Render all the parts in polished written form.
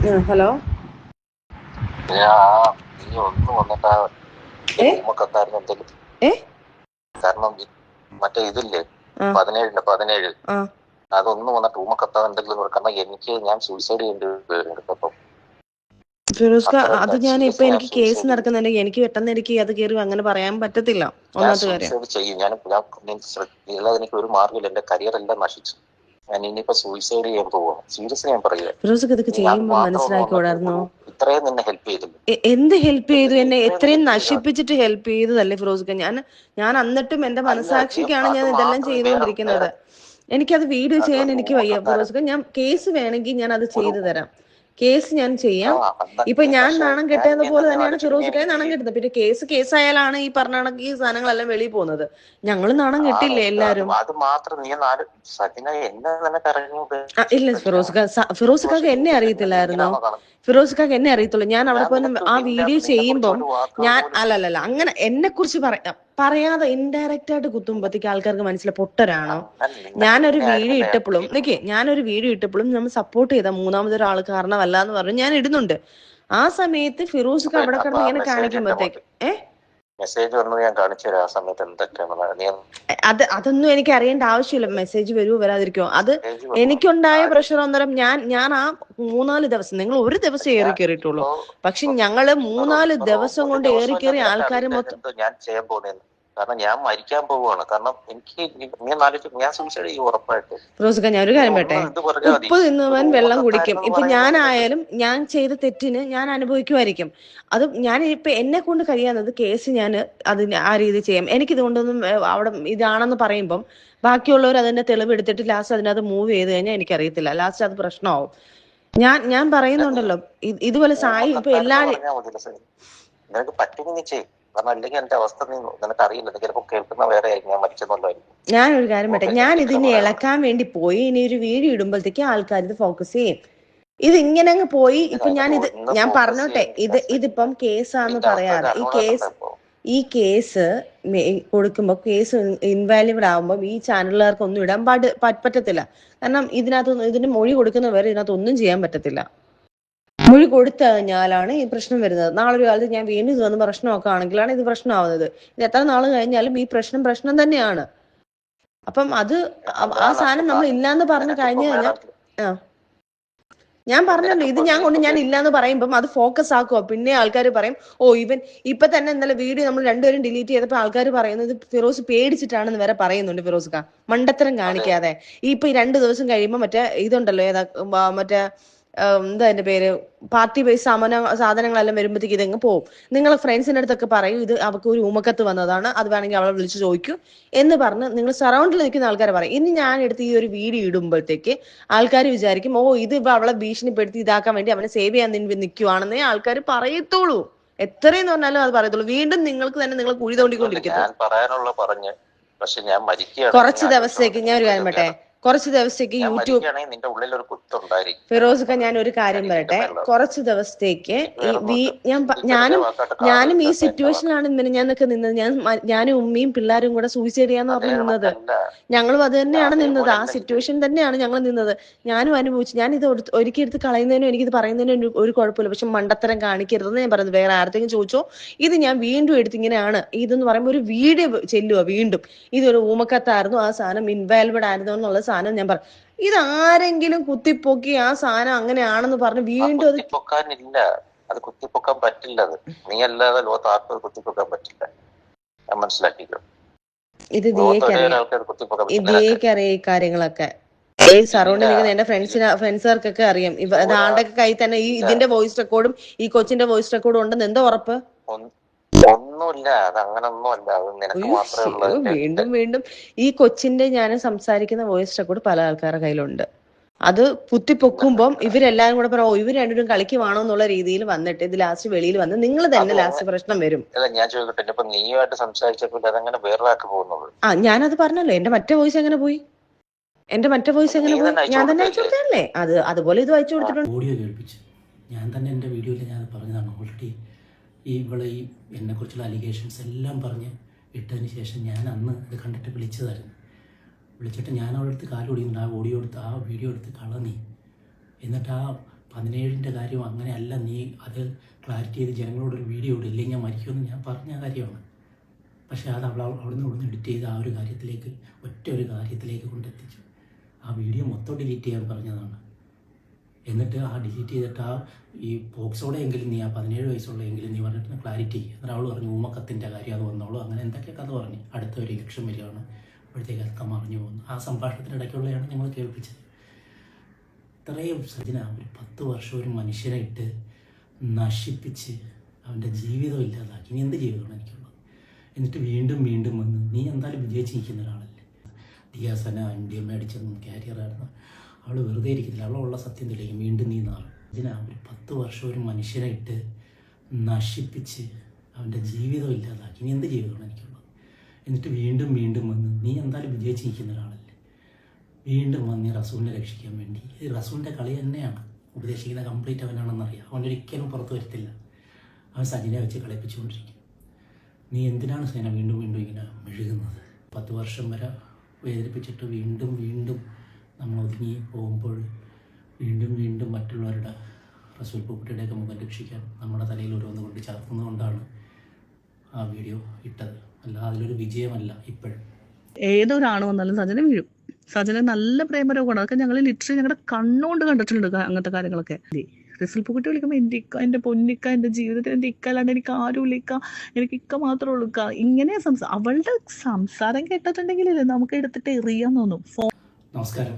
Hello. നീ ഒന്ന് വന്നിട്ട് റൂമൊക്കെത്തായിരുന്നു എന്തെങ്കിലും. കാരണം മറ്റേ ഇതില്ലേ 17 അതൊന്നും വന്നിട്ട് റൂമൊക്കെത്താൻ എന്തെങ്കിലും. കാരണം ഞാൻ സൂയിസൈഡ് ചെയ്യേണ്ടി വരുന്നുണ്ട്. അപ്പം ഫിറോസ്ക, അത് ഞാൻ ഇപ്പൊ എനിക്ക് കേസ് നടക്കുന്നുണ്ടെങ്കിൽ എനിക്ക് പെട്ടെന്ന് എനിക്ക് അത് കയറി അങ്ങനെ പറയാൻ പറ്റത്തില്ല. ഒന്നാമത്തെ കാര്യം ചെയ്യും ഞാൻ. എനിക്ക് ഒരു മാർഗ്ഗമില്ല. എന്റെ കരിയർ എല്ലാം നശിച്ചു. ഞാൻ ഇനിയിപ്പോ സൂയിസൈഡ് ചെയ്യാൻ പോവാണ്. സീരിയസ്ലി ഞാൻ പറയുക. ഫിറോസ്ക്ക് ഇതൊക്കെ ചെയ്യുമ്പോൾ മനസ്സിലാക്കിക്കൂടായിരുന്നോ? ഇത്രയും നിന്നെ ഹെൽപ്പ് ചെയ്തില്ല. എന്ത് ഹെൽപ്പ് ചെയ്തു? എന്നെ എത്രയും നശിപ്പിച്ചിട്ട് ഹെൽപ്പ് ചെയ്തതല്ലേ ഫിറോസ്ക? ഞാൻ എന്നിട്ടും എന്റെ മനസാക്ഷിക്കാണ് ഞാൻ ഇതെല്ലാം ചെയ്തുകൊണ്ടിരിക്കുന്നത്. എനിക്കത് വീഡിയോ ചെയ്യാൻ എനിക്ക് വയ്യ ഫിറോസ്ക. ഞാൻ കേസ് വേണമെങ്കിൽ ഞാൻ അത് ചെയ്തു തരാം. കേസ് ഞാൻ ചെയ്യാം. ഇപ്പൊ ഞാൻ നാണം കെട്ടത് പോലെ തന്നെയാണ് ഫിറോസ്ക്കായി നാണം കെട്ടുന്നത്. പിന്നെ കേസായാലാണ് ഈ പറഞ്ഞ കണക്ക് ഈ സാധനങ്ങളെല്ലാം വെളിയിൽ പോകുന്നത്. ഞങ്ങൾ നാണം കെട്ടില്ലേ എല്ലാരും? അത് മാത്രം നീ ഇല്ല ഫിറോസ്ക്കാക്ക് എന്നെ അറിയത്തില്ലായിരുന്നോ? ഫിറോസ്ക്കാക്ക് എന്നെ അറിയത്തുള്ളൂ. ഞാൻ അവിടെ പോയി ആ വീഡിയോ ചെയ്യുമ്പം ഞാൻ അല്ലല്ല അങ്ങനെ എന്നെ കുറിച്ച് പറയാതെ ഇൻഡയറക്റ്റ് ആയിട്ട് കുത്തുമ്പത്തേക്ക് ആൾക്കാർക്ക് മനസ്സിലായി പൊട്ടരാണോ. ഞാനൊരു വീഡിയോ ഇട്ടപ്പോഴും നമ്മൾ സപ്പോർട്ട് ചെയ്ത മൂന്നാമതൊരാൾ കാരണമല്ല എന്ന് പറഞ്ഞു ഞാൻ ഇടുന്നുണ്ട്. ആ സമയത്ത് ഫിറോസ്ക്ക് അവിടെ കിടന്ന് ഇങ്ങനെ കാണിക്കുമ്പോഴത്തേക്ക് മെസ്സേജ് വന്നു. ഞാൻ കാണിച്ചു തരാം ആ സമയത്ത് എന്തൊക്കെയാണ്. അതൊന്നും എനിക്ക് അറിയേണ്ട ആവശ്യമില്ല. മെസ്സേജ് വരുമോ വരാതിരിക്കോ, അത് എനിക്കുണ്ടായ പ്രഷർ അന്നേരം ഞാൻ ആ 3-4 ദിവസം, നിങ്ങൾ ഒരു ദിവസം കയറിയിട്ടുള്ളൂ. പക്ഷെ ഞങ്ങള് 3-4 ദിവസം കൊണ്ട് കയറി ആൾക്കാർ മൊത്തം ഞാൻ ചെയ്യാൻ പോകുന്നത്. കാരണം ഞാൻ മരിക്കാൻ പോവുകയാണ്. കാരണം ഞാൻ സൂയിസൈഡ് ചെയ്യും ഉറപ്പായിട്ട്. ഫിറോസ്ക്ക, ഞാൻ ഒരു കാര്യം പറയട്ടെ, ഉപ്പ് തിന്നുവൻ വെള്ളം കുടിക്കും. ഇപ്പൊ ഞാനായാലും ഞാൻ ചെയ്ത തെറ്റിന് ഞാൻ അനുഭവിക്കുമായിരിക്കും. അത് ഞാൻ ഇപ്പൊ എന്നെ കൊണ്ട് കഴിയാവുന്നത് കേസ് ഞാൻ അതിന് ആ രീതി ചെയ്യാം. എനിക്കിതുകൊണ്ടൊന്നും അവിടെ ഇതാണെന്ന് പറയുമ്പം ബാക്കിയുള്ളവർ അതിന്റെ തെളിവ് എടുത്തിട്ട് ലാസ്റ്റ് അതിനകത്ത് മൂവ് ചെയ്ത് കഴിഞ്ഞാൽ എനിക്കറിയത്തില്ല, ലാസ്റ്റ് അത് പ്രശ്നമാവും. ഞാൻ പറയുന്നുണ്ടല്ലോ ഇതുപോലെ സായി ഇപ്പൊ നിനക്ക് പറ്റുമെന്ന് ചെയ്യും. കാരണം അല്ലെങ്കിൽ എന്റെ അവസ്ഥ നിനക്ക് അറിയില്ല. ചിലപ്പോൾ കേൾക്കുന്ന വേറെ ഞാൻ മരിച്ചെന്നുള്ളതായിരിക്കും. ഞാനൊരു കാര്യം പറ്റേ, ഞാൻ ഇതിനെ ഇളക്കാൻ വേണ്ടി പോയി. ഇനി ഒരു വീഡിയോ ഇടുമ്പോഴത്തേക്ക് ആൾക്കാർ ഇത് ഫോക്കസ് ചെയ്യും. ഇത് ഇങ്ങനെ അങ്ങ് പോയി. ഇപ്പൊ ഞാൻ പറഞ്ഞോട്ടെ, ഇതിപ്പം കേസാന്ന് പറയാതെ ഈ കേസ് കൊടുക്കുമ്പോ കേസ് ഇൻവാലിഡ് ആവുമ്പോ ഈ ചാനലുകാർക്ക് ഒന്നും ഇടാൻ പറ്റത്തില്ല. കാരണം ഇതിന് മൊഴി കൊടുക്കുന്നവരെ ഇതിനകത്ത് ഒന്നും ചെയ്യാൻ പറ്റത്തില്ല. മൊഴി കൊടുത്തു കഴിഞ്ഞാലാണ് ഈ പ്രശ്നം വരുന്നത്. നാളെ ഒരു കാലത്ത് ഞാൻ വീണ്ടും ഇതൊന്ന് പ്രശ്നമൊക്കെ ആണെങ്കിലാണ് ഇത് പ്രശ്നമാവുന്നത്. ഇത് എത്ര നാൾ കഴിഞ്ഞാലും ഈ പ്രശ്നം തന്നെയാണ്. അപ്പം അത് ആ സാധനം നമ്മൾ ഇല്ലാന്ന് പറഞ്ഞു കഴിഞ്ഞു കഴിഞ്ഞാൽ ഞാൻ പറഞ്ഞല്ലോ, ഇത് ഞാൻ ഇല്ലാന്ന് പറയുമ്പം അത് ഫോക്കസ് ആക്കുവോ. പിന്നെ ആൾക്കാർ പറയും, ഓ ഇവൻ ഇപ്പൊ തന്നെ ഇന്നലെ വീഡിയോ നമ്മൾ രണ്ടുപേരും ഡിലീറ്റ് ചെയ്തപ്പോൾ ആൾക്കാർ പറയുന്നത് ഫിറോസ് പേടിച്ചിട്ടാണെന്ന് വരെ പറയുന്നുണ്ട്. ഫിറോസ്ക്ക മണ്ടത്തരം കാണിക്കാതെ. ഇപ്പൊ 2 ദിവസം കഴിയുമ്പോ മറ്റേ ഇതുണ്ടല്ലോ, മറ്റേ എന്താ എന്റെ പേര്, പാർട്ടി ബേസ് സാധനങ്ങളെല്ലാം വരുമ്പോഴത്തേക്ക് ഇതങ്ങ് പോകും. നിങ്ങളെ ഫ്രണ്ട്സിന്റെ അടുത്തൊക്കെ പറയും ഇത് അവർക്ക് ഒരു ഉമക്കത്ത് വന്നതാണ്, അത് വേണമെങ്കിൽ അവളെ വിളിച്ച് ചോദിക്കൂ എന്ന് പറഞ്ഞ് നിങ്ങൾ സറൗണ്ടിൽ നിൽക്കുന്ന ആൾക്കാരെ പറയും. ഇനി ഞാൻ എടുത്ത് ഈ ഒരു വീഡിയോ ഇടുമ്പോഴത്തേക്ക് ആൾക്കാർ വിചാരിക്കും, ഓ ഇത് ഇപ്പൊ അവളെ ഭീഷണിപ്പെടുത്തി ഇതാക്കാൻ വേണ്ടി അവനെ സേവ് ചെയ്യാൻ നിൽക്കുവാണെന്നേ ആൾക്കാർ പറയത്തുള്ളൂ. എത്രയെന്ന് പറഞ്ഞാലും അത് പറയത്തുള്ളൂ. വീണ്ടും നിങ്ങൾക്ക് തന്നെ നിങ്ങൾ കുഴി തോണ്ടിക്കൊണ്ടിരിക്കുന്നു. കുറച്ച് ദിവസത്തേക്ക് ഞാൻ ഒരു കാര്യം പറയട്ടെ, കുറച്ച് ദിവസത്തേക്ക് യൂട്യൂബ് ഫിറോസ്ക്ക, ഞാൻ ഒരു കാര്യം പറയട്ടെ, കുറച്ച് ദിവസത്തേക്ക് ഞാനും ഈ സിറ്റുവേഷനിലാണ് ഞാനൊക്കെ നിന്നത്. ഞാനും ഉമ്മയും പിള്ളേരും കൂടെ സൂയിസൈഡ് ചെയ്യാന്ന് പറഞ്ഞു നിന്നത്. ഞങ്ങളും അത് തന്നെയാണ് നിന്നത്. ആ സിറ്റുവേഷൻ തന്നെയാണ് ഞങ്ങൾ നിന്നത്. ഞാനും അനുഭവിച്ചു. ഞാൻ ഇത് ഒരിക്കൽ എടുത്ത് കളയുന്നതിനും എനിക്കിത് പറയുന്നതിനും ഒരു കുഴപ്പമില്ല. പക്ഷെ മണ്ടത്തരം കാണിക്കരുതെന്ന് ഞാൻ പറയുന്നത്. വേറെ ആർക്കെങ്കിലും ചോദിച്ചോ, ഇത് ഞാൻ വീണ്ടും എടുത്ത് ഇങ്ങനെയാണ് ഇതെന്ന് പറയുമ്പോൾ ഒരു വീഡിയോ ചെല്ലുക വീണ്ടും ഇതൊരു ഊമക്കത്തായിരുന്നു, ആ സാധനം ഇൻവാൽവഡ് ആയിരുന്നു എന്നുള്ള സാധനം ഞാൻ പറഞ്ഞു. ഇതാരെങ്കിലും കുത്തിപ്പൊക്കി ആ സാധനം അങ്ങനെയാണെന്ന് പറഞ്ഞ് വീണ്ടും അത് കുത്തിപ്പൊക്കാൻ പറ്റില്ല. അത് നീ അല്ലാതെ ലോകത്ത് ആർക്കും കുത്തിപ്പൊക്കാൻ പറ്റില്ല. ഞാൻ മനസ്സിലാക്കിക്കോ. ഇത് ദിയേക്കറിയാം ഈ കാര്യങ്ങളൊക്കെ. ഈ സറൗണ്ടിൽ നിൽക്കുന്ന എന്റെ ഫ്രണ്ട്സുകാർക്കൊക്കെ അറിയാം. ഇതാളുടെ കയ്യിൽ തന്നെ ഈ ഇതിന്റെ വോയിസ് റെക്കോർഡും ഈ കൊച്ചിന്റെ വോയിസ് റെക്കോർഡും ഉണ്ടെന്ന് എന്താ ഉറപ്പ്? ഒന്നുമില്ല, അത് അങ്ങനൊന്നുമല്ല. അത് നിനക്ക് മാത്രമേ ഉള്ളൂ. വീണ്ടും ഈ കൊച്ചിന്റെ ഞാൻ സംസാരിക്കുന്ന വോയിസ് റെക്കോർഡ് പല ആൾക്കാരുടെ കയ്യിലുണ്ട്. അത് കുത്തിപ്പൊക്കുമ്പം ഇവരെല്ലാരും കൂടെ പറയും, ഇവർ രണ്ടുപേരും കളിക്കുവാണോ എന്നുള്ള രീതിയിൽ വന്നിട്ട് ഇത് ലാസ്റ്റ് വെളിയിൽ വന്ന് നിങ്ങൾ തന്നെ ലാസ്റ്റ് പ്രശ്നം വരും. ഞാൻ ചോദിക്കട്ടെ, നീയുമായിട്ട് സംസാരിച്ചപ്പോൾ അതെങ്ങനെ വേറൊരാൾക്ക് പോകുന്നത്? ഞാനത് പറഞ്ഞല്ലോ. എന്റെ മറ്റേ വോയിസ് എങ്ങനെ പോയി? ഞാൻ തന്നെ അയച്ചു കൊടുത്തല്ലേ. അതുപോലെ ഇത് അയച്ചു കൊടുത്തിട്ടുണ്ട്. ഓഡിയോ കേൾപ്പിച്ച് ഞാൻ തന്നെ എൻ്റെ വീഡിയോയിൽ ഞാൻ പറഞ്ഞതാണ്. ഓൾറെഡി ഇവളെ എന്നെക്കുറിച്ചുള്ള അലിഗേഷൻസ് എല്ലാം പറഞ്ഞ് ഇട്ടതിന് ശേഷം ഞാൻ അന്ന് ഇത് കണ്ടിട്ട് വിളിച്ചിട്ട് ഞാൻ അവളുടെ അടുത്ത് കാല് ഓടിയുന്നുണ്ട്. ആ വീഡിയോ എടുത്ത് കളഞ്ഞി. എന്നിട്ട് ആ 17ൻ്റെ കാര്യം അങ്ങനെയല്ല, നീ അത് ക്ലാരിറ്റി ചെയ്ത് ജനങ്ങളോടൊരു വീഡിയോ ഇടും, ഇല്ലെങ്കിൽ ഞാൻ മരിക്കുമെന്ന് ഞാൻ പറഞ്ഞ കാര്യമാണ്. പക്ഷേ അത് അവിടുന്ന് എഡിറ്റ് ചെയ്ത് ആ ഒരു കാര്യത്തിലേക്ക്, ഒറ്റ ഒരു കാര്യത്തിലേക്ക് കൊണ്ടെത്തിച്ചു. ആ വീഡിയോ മൊത്തം ഡിലീറ്റ് ചെയ്യാൻ പറഞ്ഞതാണ്. എന്നിട്ട് ആ ഡിലീറ്റ് ചെയ്തിട്ട് ഈ പോക്സോടെ എങ്കിലും നീ, ആ 17 വയസ്സുള്ളെങ്കിലും നീ പറഞ്ഞിട്ട് ക്ലാരിറ്റി. എന്നിട്ട് അവൾ പറഞ്ഞു ഊമക്കത്തിൻ്റെ കാര്യം അത് വന്നോളൂ, അങ്ങനെ എന്തൊക്കെ കഥ പറഞ്ഞു. അടുത്ത ഒരു ഇലക്ഷൻ വരികയാണ്, അപ്പോഴത്തേക്ക് അതൊക്കെ മറിഞ്ഞു പോകുന്നു. ആ സംഭാഷണത്തിനിടയ്ക്കുള്ളതാണ് ഞങ്ങൾ കേൾപ്പിച്ചത്. ഇത്രയും സജന, ഒരു 10 വർഷം ഒരു മനുഷ്യനെ ഇട്ട് നശിപ്പിച്ച് അവൻ്റെ ജീവിതം ഇല്ലാതാക്കി. ഇനി എന്ത് ജീവിതമാണ് എനിക്കുള്ളത്? എന്നിട്ട് വീണ്ടും വീണ്ടും വന്ന്, നീ എന്തായാലും വിജയിച്ച് നിൽക്കുന്ന ഒരാളല്ലേ. ദിയാസന ഇന്ത്യ മേടിച്ചൊന്നും കാരിയറായിരുന്നു. അവൾ വെറുതെ ഇരിക്കുന്നില്ല, അവളുള്ള സത്യം തെളിയിക്കും. വീണ്ടും നീ നാറും. ഇതിനാ ഒരു 10 വർഷം ഒരു മനുഷ്യനെ ഇട്ട് നശിപ്പിച്ച് അവൻ്റെ ജീവിതം ഇല്ലാതാക്കി. ഇനി എന്ത് ജീവിതമാണ് എനിക്കുള്ളത്? എന്നിട്ട് വീണ്ടും വീണ്ടും വന്ന്, നീ എന്തായാലും വിജയിച്ച് നിൽക്കുന്ന ഒരാളല്ലേ. വീണ്ടും വന്ന് റസൂലിനെ രക്ഷിക്കാൻ വേണ്ടി. ഇത് റസൂലിൻ്റെ കളി തന്നെയാണ്. ഉപദേശിക്കുന്ന കംപ്ലീറ്റ് അവനാണെന്നറിയാം. അവനൊരിക്കലും പുറത്തു വരത്തില്ല. അവൻ സജിനെ വെച്ച് കളിപ്പിച്ചുകൊണ്ടിരിക്കും. നീ എന്തിനാണ് സേന വീണ്ടും വീണ്ടും ഇങ്ങനെ മെഴുകുന്നത്? 10 വർഷം വരെ വേദനിപ്പിച്ചിട്ട് വീണ്ടും വീണ്ടും നമ്മൾ ഒതുങ്ങി പോകുമ്പോൾ വീണ്ടും വീണ്ടും മറ്റുള്ളവരുടെ റസൂൽ പൂക്കുട്ടിയുടെയൊക്കെ മുഖം രക്ഷിക്കാൻ നമ്മുടെ തലയിൽ ഓരോന്ന് കൊണ്ട് ചേർക്കുന്നതുകൊണ്ടാണ് ആ വീഡിയോ ഇട്ടത്. അല്ല, അതിലൊരു വിജയമല്ല. ഇപ്പോഴും ഏതൊരാണ് വന്നാലും സജന വീഴും. സജന നല്ല പ്രേമരോഗമാണ്. അതൊക്കെ ഞങ്ങൾ ലിറ്ററലി ഞങ്ങളുടെ കണ്ണുകൊണ്ട് കണ്ടിട്ടുണ്ട് അങ്ങനത്തെ കാര്യങ്ങളൊക്കെ. റസൂൽ പൂക്കുട്ടി വിളിക്കുമ്പോൾ എൻ്റെ ഇക്ക, എൻ്റെ പൊന്നിക്ക, എൻ്റെ ജീവിതത്തിൽ എൻ്റെ ഇക്ക അല്ലാണ്ട് എനിക്ക് ആരും ഇല്ല, എനിക്ക് ഇക്ക മാത്രമേ ഉള്ളൂ ഇക്ക. ഇങ്ങനെ അവളുടെ സംസാരം കേട്ടിട്ടുണ്ടെങ്കിലല്ലേ നമുക്ക് എടുത്തിട്ട് എറിയാൻ തോന്നും. നമസ്കാരം.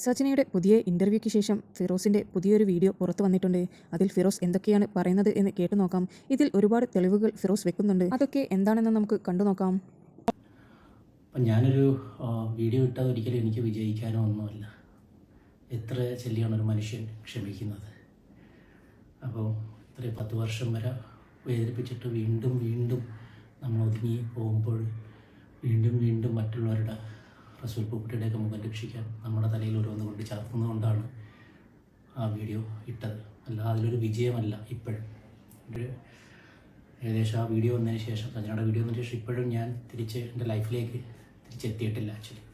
സജനയുടെ പുതിയ ഇൻ്റർവ്യൂക്ക് ശേഷം ഫിറോസിൻ്റെ പുതിയൊരു വീഡിയോ പുറത്തു വന്നിട്ടുണ്ട്. അതിൽ ഫിറോസ് എന്തൊക്കെയാണ് പറയുന്നത് എന്ന് കേട്ടു നോക്കാം. ഇതിൽ ഒരുപാട് തെളിവുകൾ ഫിറോസ് വെക്കുന്നുണ്ട്. അതൊക്കെ എന്താണെന്ന് നമുക്ക് കണ്ടു നോക്കാം. അപ്പം ഞാനൊരു വീഡിയോ ഇട്ടത് ഒരിക്കലും എനിക്ക് വിജയിക്കാനോ ഒന്നുമല്ല. എത്ര ചെല്ലിയാണ് ഒരു മനുഷ്യൻ ക്ഷമിക്കുന്നത്? അപ്പോൾ ഇത്രയും 10 വർഷം വരെ വേദനിപ്പിച്ചിട്ട് വീണ്ടും വീണ്ടും നമ്മൾ ഒതുങ്ങി പോകുമ്പോൾ വീണ്ടും വീണ്ടും മറ്റുള്ളവരുടെ റസൂൽ പൂക്കുട്ടിയുടെയൊക്കെ മുഖം രക്ഷിക്കാൻ നമ്മുടെ തലയിൽ ഓരോന്ന് കൊണ്ട് ചേർക്കുന്നതുകൊണ്ടാണ് ആ വീഡിയോ ഇട്ടത്. അല്ല, അതിലൊരു വിജയമല്ല. ഇപ്പോഴും ഏകദേശം ആ വീഡിയോ വന്നതിന് ശേഷം, സജനയുടെ വീഡിയോ വന്നതിന് ശേഷം ഇപ്പോഴും ഞാൻ തിരിച്ച് എൻ്റെ ലൈഫിലേക്ക് തിരിച്ചെത്തിയിട്ടില്ല. ആക്ച്വലി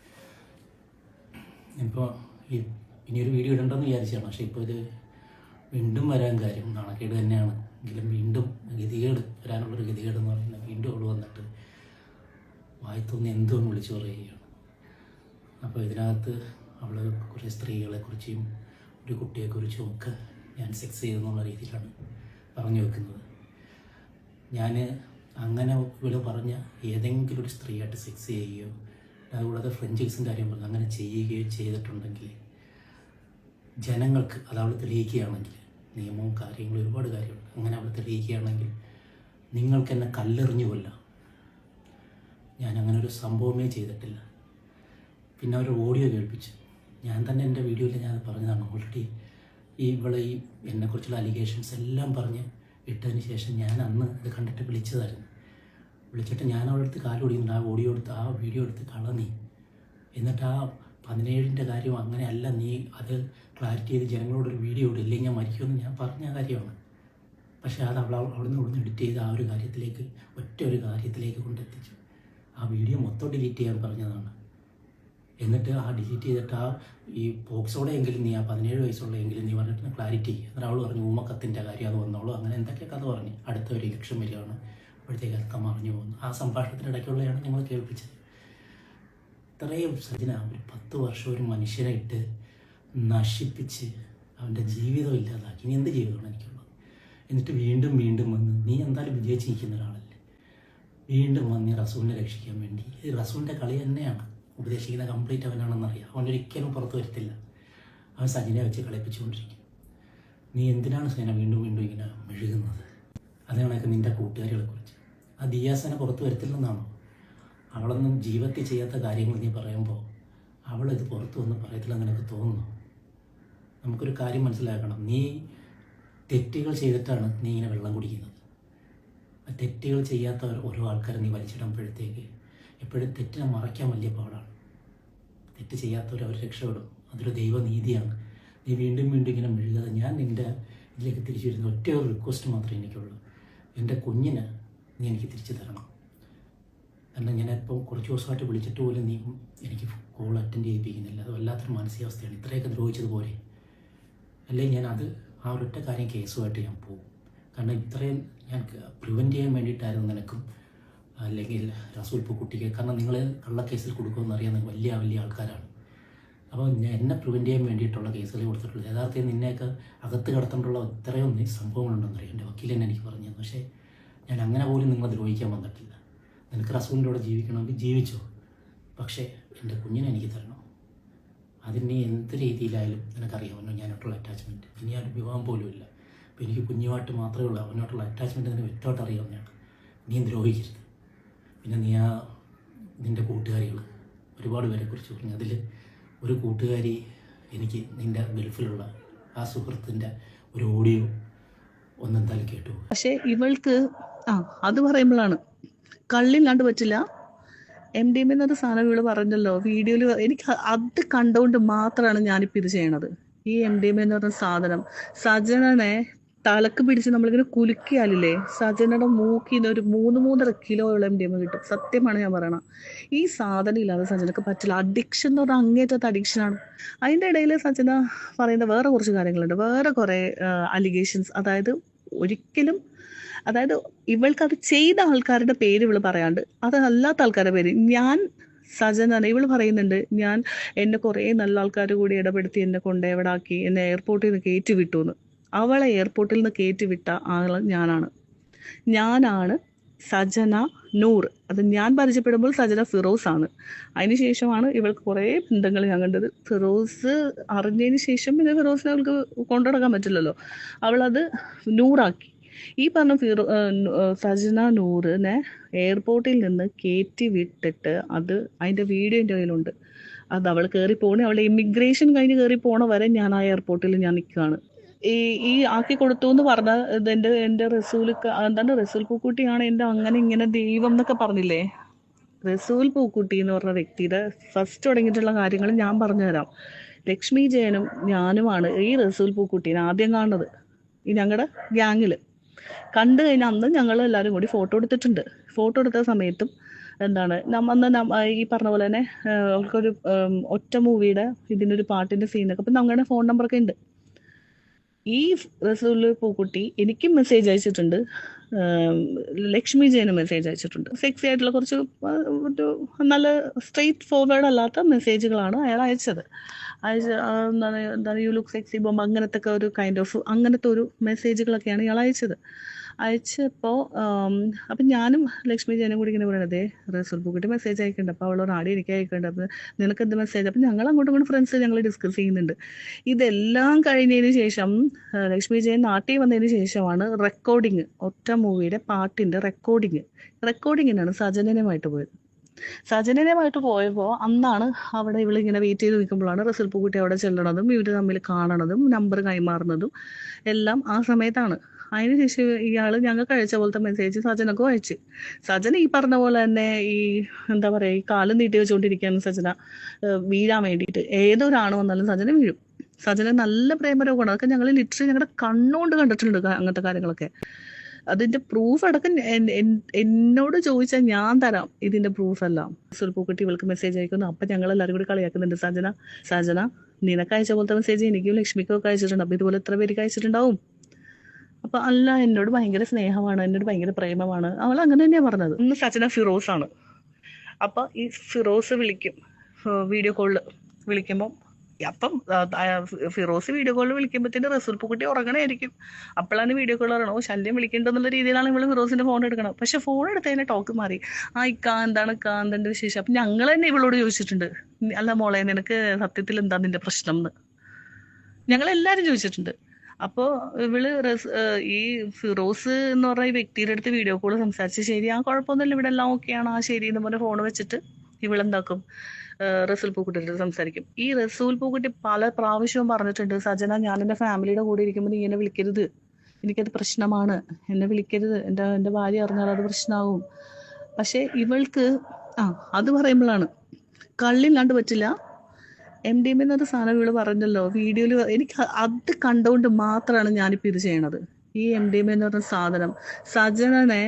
ഇപ്പോൾ ഇനിയൊരു വീഡിയോ ഇടണ്ടെന്ന് വിചാരിച്ചാണ്. പക്ഷേ ഇപ്പോൾ ഇത് വീണ്ടും വരാൻ കാര്യം നാണക്കേട് തന്നെയാണ്. എങ്കിലും വീണ്ടും ഗതികേട് വരാനുള്ളൊരു ഗതികേട് എന്ന് പറയുന്നത്, വീണ്ടും അവൾ വന്നിട്ട് വായിത്തൊന്ന് എന്തും വിളിച്ചു പറയുകയാണ്. അപ്പോൾ ഇതിനകത്ത് അവൾ കുറേ സ്ത്രീകളെക്കുറിച്ചും ഒരു കുട്ടിയെക്കുറിച്ചും ഒക്കെ ഞാൻ സെക്സ് ചെയ്തെന്നുള്ള രീതിയിലാണ് പറഞ്ഞു വെക്കുന്നത്. ഞാൻ അങ്ങനെ ഇവൾ പറഞ്ഞ ഏതെങ്കിലും ഒരു സ്ത്രീയായിട്ട് സെക്സ് ചെയ്യുകയോ, അതുകൂടാതെ ഫ്രഞ്ച് കിസും കാര്യം പറഞ്ഞ് അങ്ങനെ ചെയ്യുകയോ ചെയ്തിട്ടുണ്ടെങ്കിൽ ജനങ്ങൾക്ക് അത് അവൾ തെളിയിക്കുകയാണെങ്കിൽ, നിയമവും കാര്യങ്ങളും ഒരുപാട് കാര്യമുണ്ട്, അങ്ങനെ അവൾ തെളിയിക്കുകയാണെങ്കിൽ നിങ്ങൾക്ക് എന്നെ കല്ലെറിഞ്ഞു കൊല്ലാം. ഞാൻ അങ്ങനെ ഒരു സംഭവമേ ചെയ്തിട്ടില്ല. പിന്നെ അവർ ഓഡിയോ കേൾപ്പിച്ചു. ഞാൻ തന്നെ എൻ്റെ വീഡിയോയിൽ ഞാൻ പറഞ്ഞതാണ്. ഓൾറെഡി ഈ എന്നെക്കുറിച്ചുള്ള അലിഗേഷൻസ് എല്ലാം പറഞ്ഞ് ഇട്ടതിന് ശേഷം ഞാൻ അന്ന് ഇത് കണ്ടിട്ട് വിളിച്ചതായിരുന്നു. വിളിച്ചിട്ട് ഞാൻ അവളുടെ അടുത്ത് കാല് ഓടിക്കുന്നുണ്ട്. ആ വീഡിയോ എടുത്ത് കളഞ്ഞി. എന്നിട്ട് ആ 17ൻ്റെ കാര്യം അങ്ങനെയല്ല, നീ അത് ക്ലാരിറ്റി ചെയ്ത് ജനങ്ങളോടൊരു വീഡിയോ ഇടും, ഇല്ലെങ്കിൽ ഞാൻ മരിക്കുമെന്ന് ഞാൻ പറഞ്ഞ കാര്യമാണ്. പക്ഷേ അത് അവിടുന്ന് എഡിറ്റ് ചെയ്ത് ആ ഒരു കാര്യത്തിലേക്ക്, ഒറ്റ ഒരു കാര്യത്തിലേക്ക് കൊണ്ടെത്തിച്ചു. ആ വീഡിയോ മൊത്തം ഡിലീറ്റ് ചെയ്യാൻ പറഞ്ഞതാണ്. എന്നിട്ട് ആ ഡിലീറ്റ് ചെയ്തിട്ട് ഈ പോക്സോടെ എങ്കിലും നീ, ആ 17 വയസ്സുള്ളെങ്കിലും നീ പറഞ്ഞിട്ട് ക്ലാരിറ്റി. എന്നിട്ട് അവൾ പറഞ്ഞു ഊമക്കത്തിൻ്റെ കാര്യം അത് വന്നോളൂ, അങ്ങനെ എന്തൊക്കെ കഥ പറഞ്ഞു. അടുത്ത ഒരു ഇലക്ഷൻ വരികയാണ്, അപ്പോഴത്തേക്ക് അതൊക്കെ മറിഞ്ഞു പോകുന്നു. ആ സംഭാഷണത്തിനിടയ്ക്കുള്ളതാണ് ഞങ്ങൾ കേൾപ്പിച്ചത്. ഇത്രയും സജന, ഒരു 10 വർഷം ഒരു മനുഷ്യനെ ഇട്ട് നശിപ്പിച്ച് അവൻ്റെ ജീവിതം ഇല്ലാതാക്കി. ഇനി എന്ത് ജീവിതമാണ് എനിക്കുള്ളത്? എന്നിട്ട് വീണ്ടും വീണ്ടും വന്ന്, നീ എന്തായാലും വിജയിച്ച് നിൽക്കുന്ന ഒരാളല്ലേ. വീണ്ടും വന്ന് റസൂലിനെ രക്ഷിക്കാൻ വേണ്ടി. ഇത് റസൂലിൻ്റെ കളി തന്നെയാണ്. ഉപദേശിക്കുന്ന കംപ്ലീറ്റ് അവനാണെന്നറിയാം. അവനൊരിക്കലും പുറത്തു വരത്തില്ല. അവൻ സജിനെ വെച്ച് കളിപ്പിച്ചുകൊണ്ടിരിക്കും. നീ എന്തിനാണ് സേന വീണ്ടും വീണ്ടും ഇങ്ങനെ മെഴുകുന്നത്? അതാണൊക്കെ നിൻ്റെ കൂട്ടുകാരികളെക്കുറിച്ച്. ആ ദിയാസന പുറത്തു വരത്തില്ലെന്നാണോ? അവളൊന്നും ജീവിതത്തിൽ ചെയ്യാത്ത കാര്യങ്ങൾ നീ പറയുമ്പോൾ അവളിത് പുറത്തു വന്ന് പറയത്തില്ലെന്ന് നിനക്ക് തോന്നുന്നു? നമുക്കൊരു കാര്യം മനസ്സിലാക്കണം. നീ തെറ്റുകൾ ചെയ്തിട്ടാണ് നീ ഇങ്ങനെ വെള്ളം കുടിക്കുന്നത്. ആ തെറ്റുകൾ ചെയ്യാത്ത ഓരോ ആൾക്കാരെ നീ വലിച്ചിടുമ്പോഴത്തേക്ക് എപ്പോഴും തെറ്റിനെ മറയ്ക്കാൻ വലിയ പാടാണ്. തെറ്റ് ചെയ്യാത്തവർ അവർ രക്ഷപ്പെടും. അതൊരു ദൈവനീതിയാണ്. നീ വീണ്ടും വീണ്ടും ഇങ്ങനെ മെഴുകാതെ, ഞാൻ നിൻ്റെ ഇതിലേക്ക് തിരിച്ചു വരുന്ന ഒറ്റ ഒരു റിക്വസ്റ്റ് മാത്രമേ എനിക്കുള്ളൂ. എൻ്റെ കുഞ്ഞിന് നീ എനിക്ക് തിരിച്ചു തരണം. കാരണം ഞാനിപ്പോൾ കുറച്ച് ദിവസമായിട്ട് വിളിച്ചിട്ട് പോലും നീ എനിക്ക് കോൾ അറ്റൻഡ് ചെയ്യിപ്പിക്കുന്നില്ല. അത് വല്ലാത്തൊരു മാനസികാവസ്ഥയാണ്. ഇത്രയൊക്കെ ദ്രോഹിച്ചതുപോലെ. അല്ലെങ്കിൽ ഞാൻ ആ ഒരൊറ്റ കാര്യം കേസുമായിട്ട് ഞാൻ പോകും. കാരണം ഇത്രയും ഞാൻ പ്രിവെൻറ്റ് ചെയ്യാൻ വേണ്ടിയിട്ടായിരുന്നു നിനക്കും അല്ലെങ്കിൽ റസൂൽ പൂക്കുട്ടിക്ക്. കാരണം നിങ്ങൾ കള്ളക്കേസിൽ കൊടുക്കുമെന്ന് അറിയാൻ വലിയ വലിയ ആൾക്കാരാണ്. അപ്പോൾ എന്നെ പ്രിവെൻറ്റ് ചെയ്യാൻ വേണ്ടിയിട്ടുള്ള കേസുകൾ കൊടുത്തിട്ടുള്ളത്. യഥാർത്ഥത്തിൽ നിന്നെയൊക്കെ അകത്ത് കടത്തേണ്ടുള്ള ഇത്രയും സംഭവങ്ങളുണ്ടെന്നറിയാം എൻ്റെ വക്കീൽ തന്നെ എനിക്ക് പറഞ്ഞു. പക്ഷേ ഞാൻ അങ്ങനെ പോലും നിങ്ങളെ ദ്രോഹിക്കാൻ വന്നിട്ടില്ല. നിനക്ക് റസൂലിൻ്റെ കൂടെ ജീവിക്കണമെങ്കിൽ ജീവിച്ചോ, പക്ഷേ എൻ്റെ കുഞ്ഞിനെ എനിക്ക് തരണം. അതിന് എന്ത് രീതിയിലായാലും നിനക്കറിയാമല്ലോ ഞാനായിട്ടുള്ള അറ്റാച്ച്മെൻറ്റ്. ഇനി ആ വിവാഹം പോലും ഇല്ല. അപ്പോൾ എനിക്ക് കുഞ്ഞുമായിട്ട് മാത്രമേ ഉള്ളൂ. അവനോട്ടുള്ള അറ്റാച്ച്മെൻറ്റ് നിന്നെ വ്യക്തമായിട്ട് അറിയാവുന്നതാണ്. നീ ദ്രോഹിക്കരുത്. പിന്നെ നീ നിൻ്റെ കൂട്ടുകാരികൾ ഒരുപാട് പേരെക്കുറിച്ച് പറഞ്ഞു. അതിൽ ഒരു കൂട്ടുകാരി എനിക്ക് നിൻ്റെ ഗൾഫിലുള്ള ആ സുഹൃത്തിൻ്റെ ഒരു ഓഡിയോ ഒന്നെന്തായാലും കേട്ടു. പക്ഷേ ഇവൾക്ക് അത് പറയുമ്പോഴാണ് കള്ളില്ലാണ്ട് പറ്റില്ല. MDMA എന്നൊരു സാധനം ഇവള് പറഞ്ഞല്ലോ വീഡിയോയിൽ. എനിക്ക് അത് കണ്ടുകൊണ്ട് മാത്രമാണ് ഞാനിപ്പോൾ ഇത് ചെയ്യണത്. ഈ MDMA എന്ന് പറഞ്ഞ സാധനം സജനനെ തലക്ക് പിടിച്ച് നമ്മളിങ്ങനെ കുലുക്കിയാലില്ലേ, സജനയുടെ മൂക്കിന്ന് ഒരു 3-3.5 കിലോയുള്ള MDMA കിട്ടും. സത്യമാണ് ഞാൻ പറയണത്. ഈ സാധനം ഇല്ലാതെ സജനക്ക് പറ്റില്ല. അഡിക്ഷൻ എന്ന് പറഞ്ഞാൽ അങ്ങേറ്റത്തെ അഡിക്ഷനാണ്. അതിൻ്റെ ഇടയിൽ സജന പറയുന്ന വേറെ കുറച്ച് കാര്യങ്ങളുണ്ട്, വേറെ കുറേ അലിഗേഷൻസ്. അതായത് ഇവൾക്ക് ചെയ്ത ആൾക്കാരുടെ പേര് ഇവള് പറയാണ്ട് അതല്ലാത്ത ആൾക്കാരുടെ പേര് സജന ഇവള് പറയുന്നുണ്ട്. എന്നെ കുറേ നല്ല ആൾക്കാർ കൂടി ഇടപെടുത്തി എന്നെ കൊണ്ടെവിടാക്കി, എന്നെ എയർപോർട്ടിൽ നിന്ന് കയറ്റി വിട്ടു എന്ന്. അവളെ എയർപോർട്ടിൽ നിന്ന് കയറ്റി വിട്ട ആൾ ഞാനാണ് സജന നൂർ. അത് ഞാൻ പരിചയപ്പെടുമ്പോൾ സജന ഫിറോസ് ആണ്. അതിനുശേഷമാണ് ഇവൾക്ക് കുറേ ബന്ധങ്ങൾ ഞാൻ കണ്ടത്. ഫിറോസ് അറിഞ്ഞതിന് ശേഷം പിന്നെ ഫിറോസിനെ അവൾക്ക് കൊണ്ടുനടക്കാൻ പറ്റില്ലല്ലോ, അവളത് നൂറാക്കി. ഈ പറഞ്ഞ സജന നൂറിനെ എയർപോർട്ടിൽ നിന്ന് കയറ്റി വിട്ടിട്ട് അതിൻ്റെ വീഡിയോ എൻ്റെ കയ്യിലുണ്ട്. അത് അവൾ കയറി പോണേ, അവൾ ഇമിഗ്രേഷൻ കഴിഞ്ഞ് കയറി പോണ വരെ ഞാൻ ആ എയർപോർട്ടിൽ ഞാൻ നിൽക്കുകയാണ്. ഈ ആക്കി കൊടുത്തു എന്ന് പറഞ്ഞാൽ എൻ്റെ റസൂൽ പൂക്കുട്ടിയാണ് എൻ്റെ അങ്ങനെ ഇങ്ങനെ ദൈവം എന്നൊക്കെ പറഞ്ഞില്ലേ. റസൂൽ പൂക്കുട്ടി എന്ന് പറഞ്ഞ വ്യക്തിയുടെ ഫസ്റ്റ് തുടങ്ങിയിട്ടുള്ള കാര്യങ്ങൾ ഞാൻ പറഞ്ഞുതരാം. ലക്ഷ്മി ജയനും ഞാനുമാണ് ഈ റസൂൽ പൂക്കുട്ടീനെ ആദ്യം കാണുന്നത്. ഈ ഞങ്ങളുടെ ഗ്യാങ്ങിൽ കണ്ടു കഴിഞ്ഞാൽ അന്ന് ഞങ്ങൾ എല്ലാവരും കൂടി ഫോട്ടോ എടുത്തിട്ടുണ്ട്. ഫോട്ടോ എടുത്ത സമയത്തും ഈ പറഞ്ഞ പോലെ തന്നെ അവൾക്കൊരു ഒറ്റ മൂവിയുടെ ഇതിനൊരു പാട്ടിൻ്റെ സീനൊക്കെ അപ്പം ഞങ്ങളുടെ ഫോൺ നമ്പറൊക്കെ ഉണ്ട്. ഈ റസൂൽ പൂക്കുട്ടി എനിക്കും മെസ്സേജ് അയച്ചിട്ടുണ്ട്, ലക്ഷ്മി ജയനും മെസ്സേജ് അയച്ചിട്ടുണ്ട്. സെക്സി ആയിട്ടുള്ള കുറച്ച് ഒരു നല്ല സ്ട്രെയിറ്റ് ഫോർവേഡ് അല്ലാത്ത മെസ്സേജുകളാണ് അയാൾ അയച്ചത്. യു ലുക്ക് സെക്സി ബോംബ് അങ്ങനത്തെ ഒരു കൈൻഡ് ഓഫ് അങ്ങനത്തെ ഒരു മെസ്സേജുകളൊക്കെയാണ് ഇയാൾ അയച്ചപ്പോൾ അപ്പം ഞാനും ലക്ഷ്മി ജയനും കൂടി ഇങ്ങനെ പറയണതേ റസൂൽ പൂക്കുട്ടി മെസ്സേജ് അയക്കുന്നുണ്ട്. അപ്പോൾ അവളോട് ആടി എനിക്ക് അയക്കുന്നുണ്ട്. അപ്പം നിനക്ക് എന്ത് മെസ്സേജ്? അപ്പം ഞങ്ങൾ അങ്ങോട്ടും ഇങ്ങോട്ടും ഫ്രണ്ട്സ് ഞങ്ങൾ ഡിസ്കസ് ചെയ്യുന്നുണ്ട്. ഇതെല്ലാം കഴിഞ്ഞതിന് ശേഷം ലക്ഷ്മി ജയൻ നാട്ടിൽ വന്നതിന് ശേഷമാണ് റെക്കോർഡിങ്, ഒറ്റ മൂവിയുടെ പാട്ടിൻ്റെ റെക്കോർഡിങ്ങിനാണ് സജനനുമായിട്ട് പോയത്. സജനനുമായിട്ട് പോയപ്പോൾ അന്നാണ് അവിടെ ഇവളിങ്ങനെ വെയിറ്റ് ചെയ്ത് നിൽക്കുമ്പോഴാണ് റസൂൽ പൂക്കുട്ടി അവിടെ ചെല്ലണതും ഇവർ തമ്മിൽ കാണണതും നമ്പർ കൈമാറുന്നതും എല്ലാം ആ സമയത്താണ്. അതിനുശേഷം ഇയാൾ ഞങ്ങൾക്ക് അയച്ച പോലത്തെ മെസ്സേജ് സജനക്കും അയച്ച്. സജന ഈ പറഞ്ഞ പോലെ തന്നെ ഈ കാലം നീട്ടി വെച്ചുകൊണ്ടിരിക്കുകയാണ് സജന വീഴാൻ വേണ്ടിയിട്ട്. ഏതൊരാണ് വന്നാലും സജന വീഴും. സജന നല്ല പ്രേമരോഗമാണ്. അതൊക്കെ ഞങ്ങൾ ലിറ്ററലി ഞങ്ങളുടെ കണ്ണുകൊണ്ട് കണ്ടിട്ടുണ്ട് അങ്ങനത്തെ കാര്യങ്ങളൊക്കെ. അതിന്റെ പ്രൂഫ് അടക്കം എന്നോട് ചോദിച്ചാൽ ഞാൻ തരാം ഇതിന്റെ പ്രൂഫ് എല്ലാം. റസൂൽ പൂക്കുട്ടി ഇവൾക്ക് മെസ്സേജ് അയക്കുന്നു. അപ്പൊ ഞങ്ങൾ എല്ലാവരും കൂടി കളിയാക്കുന്നുണ്ട്. സജന നിനക്ക് അയച്ച പോലത്തെ മെസ്സേജ് എനിക്കും ലക്ഷ്മിക്കും ഒക്കെ അയച്ചിട്ടുണ്ട്. അപ്പൊ ഇതുപോലെ എത്ര പേർക്ക് അയച്ചിട്ടുണ്ടാവും. അപ്പൊ അല്ല, എന്നോട് ഭയങ്കര സ്നേഹമാണ്, എന്നോട് ഭയങ്കര പ്രേമമാണ്. അവൾ അങ്ങനെ തന്നെയാ പറഞ്ഞത്. ഇന്ന് സജന ഫിറോസ് ആണ്. അപ്പൊ ഈ ഫിറോസ് വിളിക്കും, വീഡിയോ കോളിൽ വിളിക്കുമ്പോൾ അപ്പം ഫിറോസ് വീഡിയോ കോളിൽ വിളിക്കുമ്പോഴത്തേന് റസൂൽ പൂക്കുട്ടി ഉറങ്ങണമായിരിക്കും. അപ്പോഴാണ് വീഡിയോ കോൾ പറയണോ ശല്യം വിളിക്കേണ്ടെന്നുള്ള രീതിയിലാണ് ഇവള് ഫിറോസിന്റെ ഫോൺ എടുക്കണം. പക്ഷെ ഫോൺ എടുത്തതിന്റെ ടോക്ക് മാറി. എന്താണ് വിശേഷം? അപ്പൊ ഞങ്ങൾ തന്നെ ഇവളോട് ചോദിച്ചിട്ടുണ്ട്, അല്ല മോളെ നിനക്ക് സത്യത്തിൽ എന്താ നിന്റെ പ്രശ്നം എന്ന് ഞങ്ങളെല്ലാരും ചോദിച്ചിട്ടുണ്ട്. അപ്പോൾ ഇവള് ഈ ഫിറോസ് എന്ന് പറഞ്ഞ ഈ വ്യക്തിയുടെ അടുത്ത് വീഡിയോ കോൾ സംസാരിച്ച് ശരി കുഴപ്പമൊന്നുമില്ല ഇവിടെ എല്ലാം ഓക്കെയാണ് ശരി എന്ന് പറഞ്ഞ ഫോൺ വെച്ചിട്ട് ഇവളെന്താക്കും റസൂൽ പൂക്കുട്ടിയുടെ സംസാരിക്കും. ഈ റസൂൽ പൂക്കുട്ടി പല പ്രാവശ്യവും പറഞ്ഞിട്ടുണ്ട്, സജന ഞാൻ എൻ്റെ ഫാമിലിയുടെ കൂടെ ഇരിക്കുമ്പോൾ നീ എന്നെ വിളിക്കരുത്, എനിക്കത് പ്രശ്നമാണ്, എന്നെ വിളിക്കരുത്, എൻ്റെ ഭാര്യ അറിഞ്ഞാൽ അത് പ്രശ്നമാവും. പക്ഷെ ഇവൾക്ക് അത് പറയുമ്പോഴാണ് കള്ളില്ലാണ്ട് പറ്റില്ല. MDMA എന്നൊരു സാധനം ഇവള് പറഞ്ഞല്ലോ വീഡിയോയിൽ. എനിക്ക് അത് കണ്ടുകൊണ്ട് മാത്രമാണ് ഞാനിപ്പോൾ ഇത് ചെയ്യണത്. ഈ MDMA എന്ന് പറഞ്ഞ സാധനം സജനനെ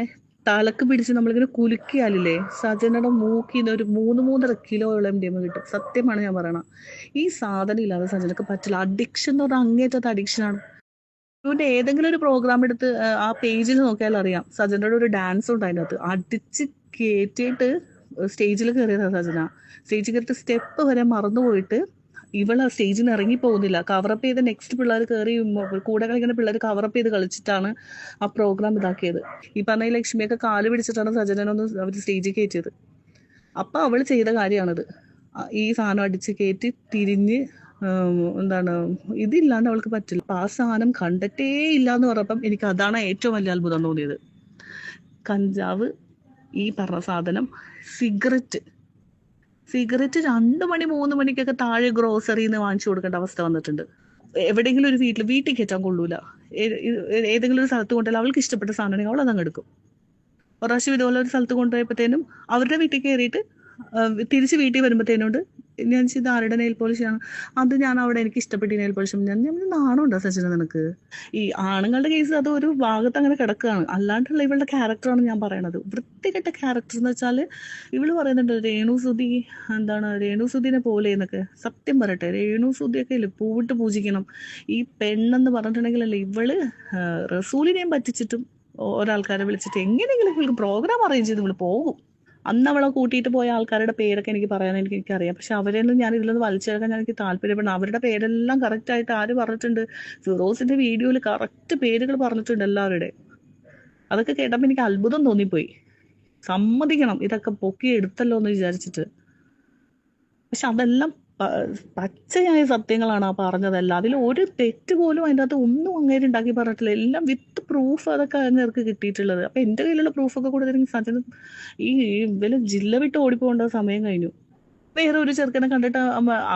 തലക്ക് പിടിച്ച് നമ്മളിങ്ങനെ കുലുക്കിയാലില്ലേ, സജനയുടെ മൂക്കിന്ന് ഒരു 3-3.5 കിലോയുള്ള MDMA കിട്ടും. സത്യമാണ് ഞാൻ പറയണത്. ഈ സാധനം ഇല്ലാതെ സജനക്ക് പറ്റില്ല. അഡിക്ഷൻ എന്ന് പറഞ്ഞാൽ അങ്ങേറ്റത്തെ അഡിക്ഷനാണ്. ഇവന്റെ ഏതെങ്കിലും ഒരു പ്രോഗ്രാം എടുത്ത് ആ പേജിൽ നോക്കിയാൽ അറിയാം, സജനയുടെ ഒരു ഡാൻസ് ഉണ്ട് അതിനകത്ത്. അടിച്ച് കയറ്റിയിട്ട് സ്റ്റേജിൽ കയറിയതാണ് സജന. സ്റ്റേജിൽ കയറിയിട്ട് സ്റ്റെപ്പ് വരെ മറന്നുപോയിട്ട് ഇവള് സ്റ്റേജിൽ നിന്ന് ഇറങ്ങി പോകുന്നില്ല. കവറപ്പ് ചെയ്ത് നെക്സ്റ്റ് പിള്ളേർ കയറി കൂടെ കളിക്കുന്ന പിള്ളേർ കവറപ്പ് ചെയ്ത് കളിച്ചിട്ടാണ് ആ പ്രോഗ്രാം ഇതാക്കിയത്. ഈ പറഞ്ഞ ലക്ഷ്മിയൊക്കെ കാല് പിടിച്ചിട്ടാണ് സജനൊന്ന് അവർ സ്റ്റേജിൽ കയറ്റിയത്. അപ്പൊ അവള് ചെയ്ത കാര്യമാണിത്. ഈ സാധനം അടിച്ച് കയറ്റി തിരിഞ്ഞ് ഇതില്ലാണ്ട് അവൾക്ക് പറ്റില്ല. അപ്പൊ ആ സാധനം കണ്ടിട്ടേ ഇല്ല എന്ന് പറഞ്ഞപ്പം എനിക്ക് അതാണ് ഏറ്റവും വലിയ അത്ഭുതം തോന്നിയത്. കഞ്ചാവ്, ഈ പറഞ്ഞ സാധനം, സിഗരറ്റ് 2 മണി 3 മണിക്കൊക്കെ താഴെ ഗ്രോസറിന്ന് വാങ്ങിച്ചു കൊടുക്കേണ്ട അവസ്ഥ വന്നിട്ടുണ്ട്. എവിടെയെങ്കിലും ഒരു വീട്ടിൽ കയറ്റാൻ കൊള്ളൂല. ഏതെങ്കിലും ഒരു സ്ഥലത്ത് കൊണ്ടുപോയാൽ അവൾക്ക് ഇഷ്ടപ്പെട്ട സാധനമാണെങ്കിൽ അവൾ അതങ്ങ് എടുക്കും. ഒരു പ്രാവശ്യം ഇതുപോലെ ഒരു സ്ഥലത്ത് കൊണ്ടുപോയപ്പോഴത്തേനും അവരുടെ വീട്ടിൽ കയറിയിട്ട് തിരിച്ച് വീട്ടിൽ വരുമ്പോഴത്തേനോട് ഞാൻ ഇത് ആരുടെ നെയിൽ പോളിഷാണ്, അത് ഞാൻ അവിടെ എനിക്ക് ഇഷ്ടപ്പെട്ട നെയിൽ പോളിഷ്. ഞാൻ നാണമുണ്ടോ സച്ചിന നിനക്ക്? ഈ ആണുങ്ങളുടെ കേസ് അത് ഒരു ഭാഗത്ത് അങ്ങനെ കിടക്കുകയാണ്. അല്ലാണ്ടുള്ള ഇവളുടെ ക്യാരക്ടറാണ് ഞാൻ പറയണത്. വൃത്തികെട്ട ക്യാരക്ടർ എന്ന് വെച്ചാൽ ഇവള് പറയുന്നുണ്ട് രേണുസുതിനെ പോലെ എന്നൊക്കെ. സത്യം പറയട്ടെ, രേണുസുതിയൊക്കെ ഇല്ലേ പൂവിട്ട് പൂജിക്കണം. ഈ പെണ്ണെന്ന് പറഞ്ഞിട്ടുണ്ടെങ്കിലല്ലേ ഇവള് റസൂലിനെയും പറ്റിച്ചിട്ടും ഒരാൾക്കാരെ വിളിച്ചിട്ട് എങ്ങനെയെങ്കിലും ഇവൾക്ക് പ്രോഗ്രാം അറേഞ്ച് ചെയ്ത് ഇവള് പോകും. അന്ന് അവളെ കൂട്ടിയിട്ട് പോയ ആൾക്കാരുടെ പേരൊക്കെ എനിക്ക് പറയാൻ എനിക്കറിയാം. പക്ഷെ അവരെയൊന്നും ഞാൻ ഇതിലൊന്ന് വലിച്ചെടുക്കാൻ എനിക്ക് താല്പര്യപ്പെടുന്നു. അവരുടെ പേരെല്ലാം കറക്റ്റ് ആയിട്ട് ആര് പറഞ്ഞിട്ടുണ്ട്? ഫിറോസിന്റെ വീഡിയോയിൽ കറക്റ്റ് പേരുകൾ പറഞ്ഞിട്ടുണ്ട് എല്ലാവരുടെ. അതൊക്കെ കേട്ടപ്പോൾ എനിക്ക് അത്ഭുതം തോന്നിപ്പോയി. സമ്മതിക്കണം, ഇതൊക്കെ പൊക്കി എടുത്തല്ലോ എന്ന് വിചാരിച്ചിട്ട്. പക്ഷെ അതെല്ലാം പച്ചയായ സത്യങ്ങളാണ് ആ പറഞ്ഞതല്ല. അതിൽ ഒരു തെറ്റ് പോലും അതിൻ്റെ അകത്ത് ഒന്നും അങ്ങേര് ഉണ്ടാക്കി പറഞ്ഞിട്ടില്ല. എല്ലാം വിത്ത് പ്രൂഫ് അതൊക്കെ അങ്ങേർക്ക് കിട്ടിയിട്ടുള്ളത്. അപ്പൊ എന്റെ കയ്യിലുള്ള പ്രൂഫൊക്കെ കൊടുത്തിട്ട് സജന ഈ ഇവര് ജില്ല വിട്ട് ഓടിപ്പോകേണ്ട സമയം കഴിഞ്ഞു. വേറെ ഒരു ചെറുക്കനെ കണ്ടിട്ട്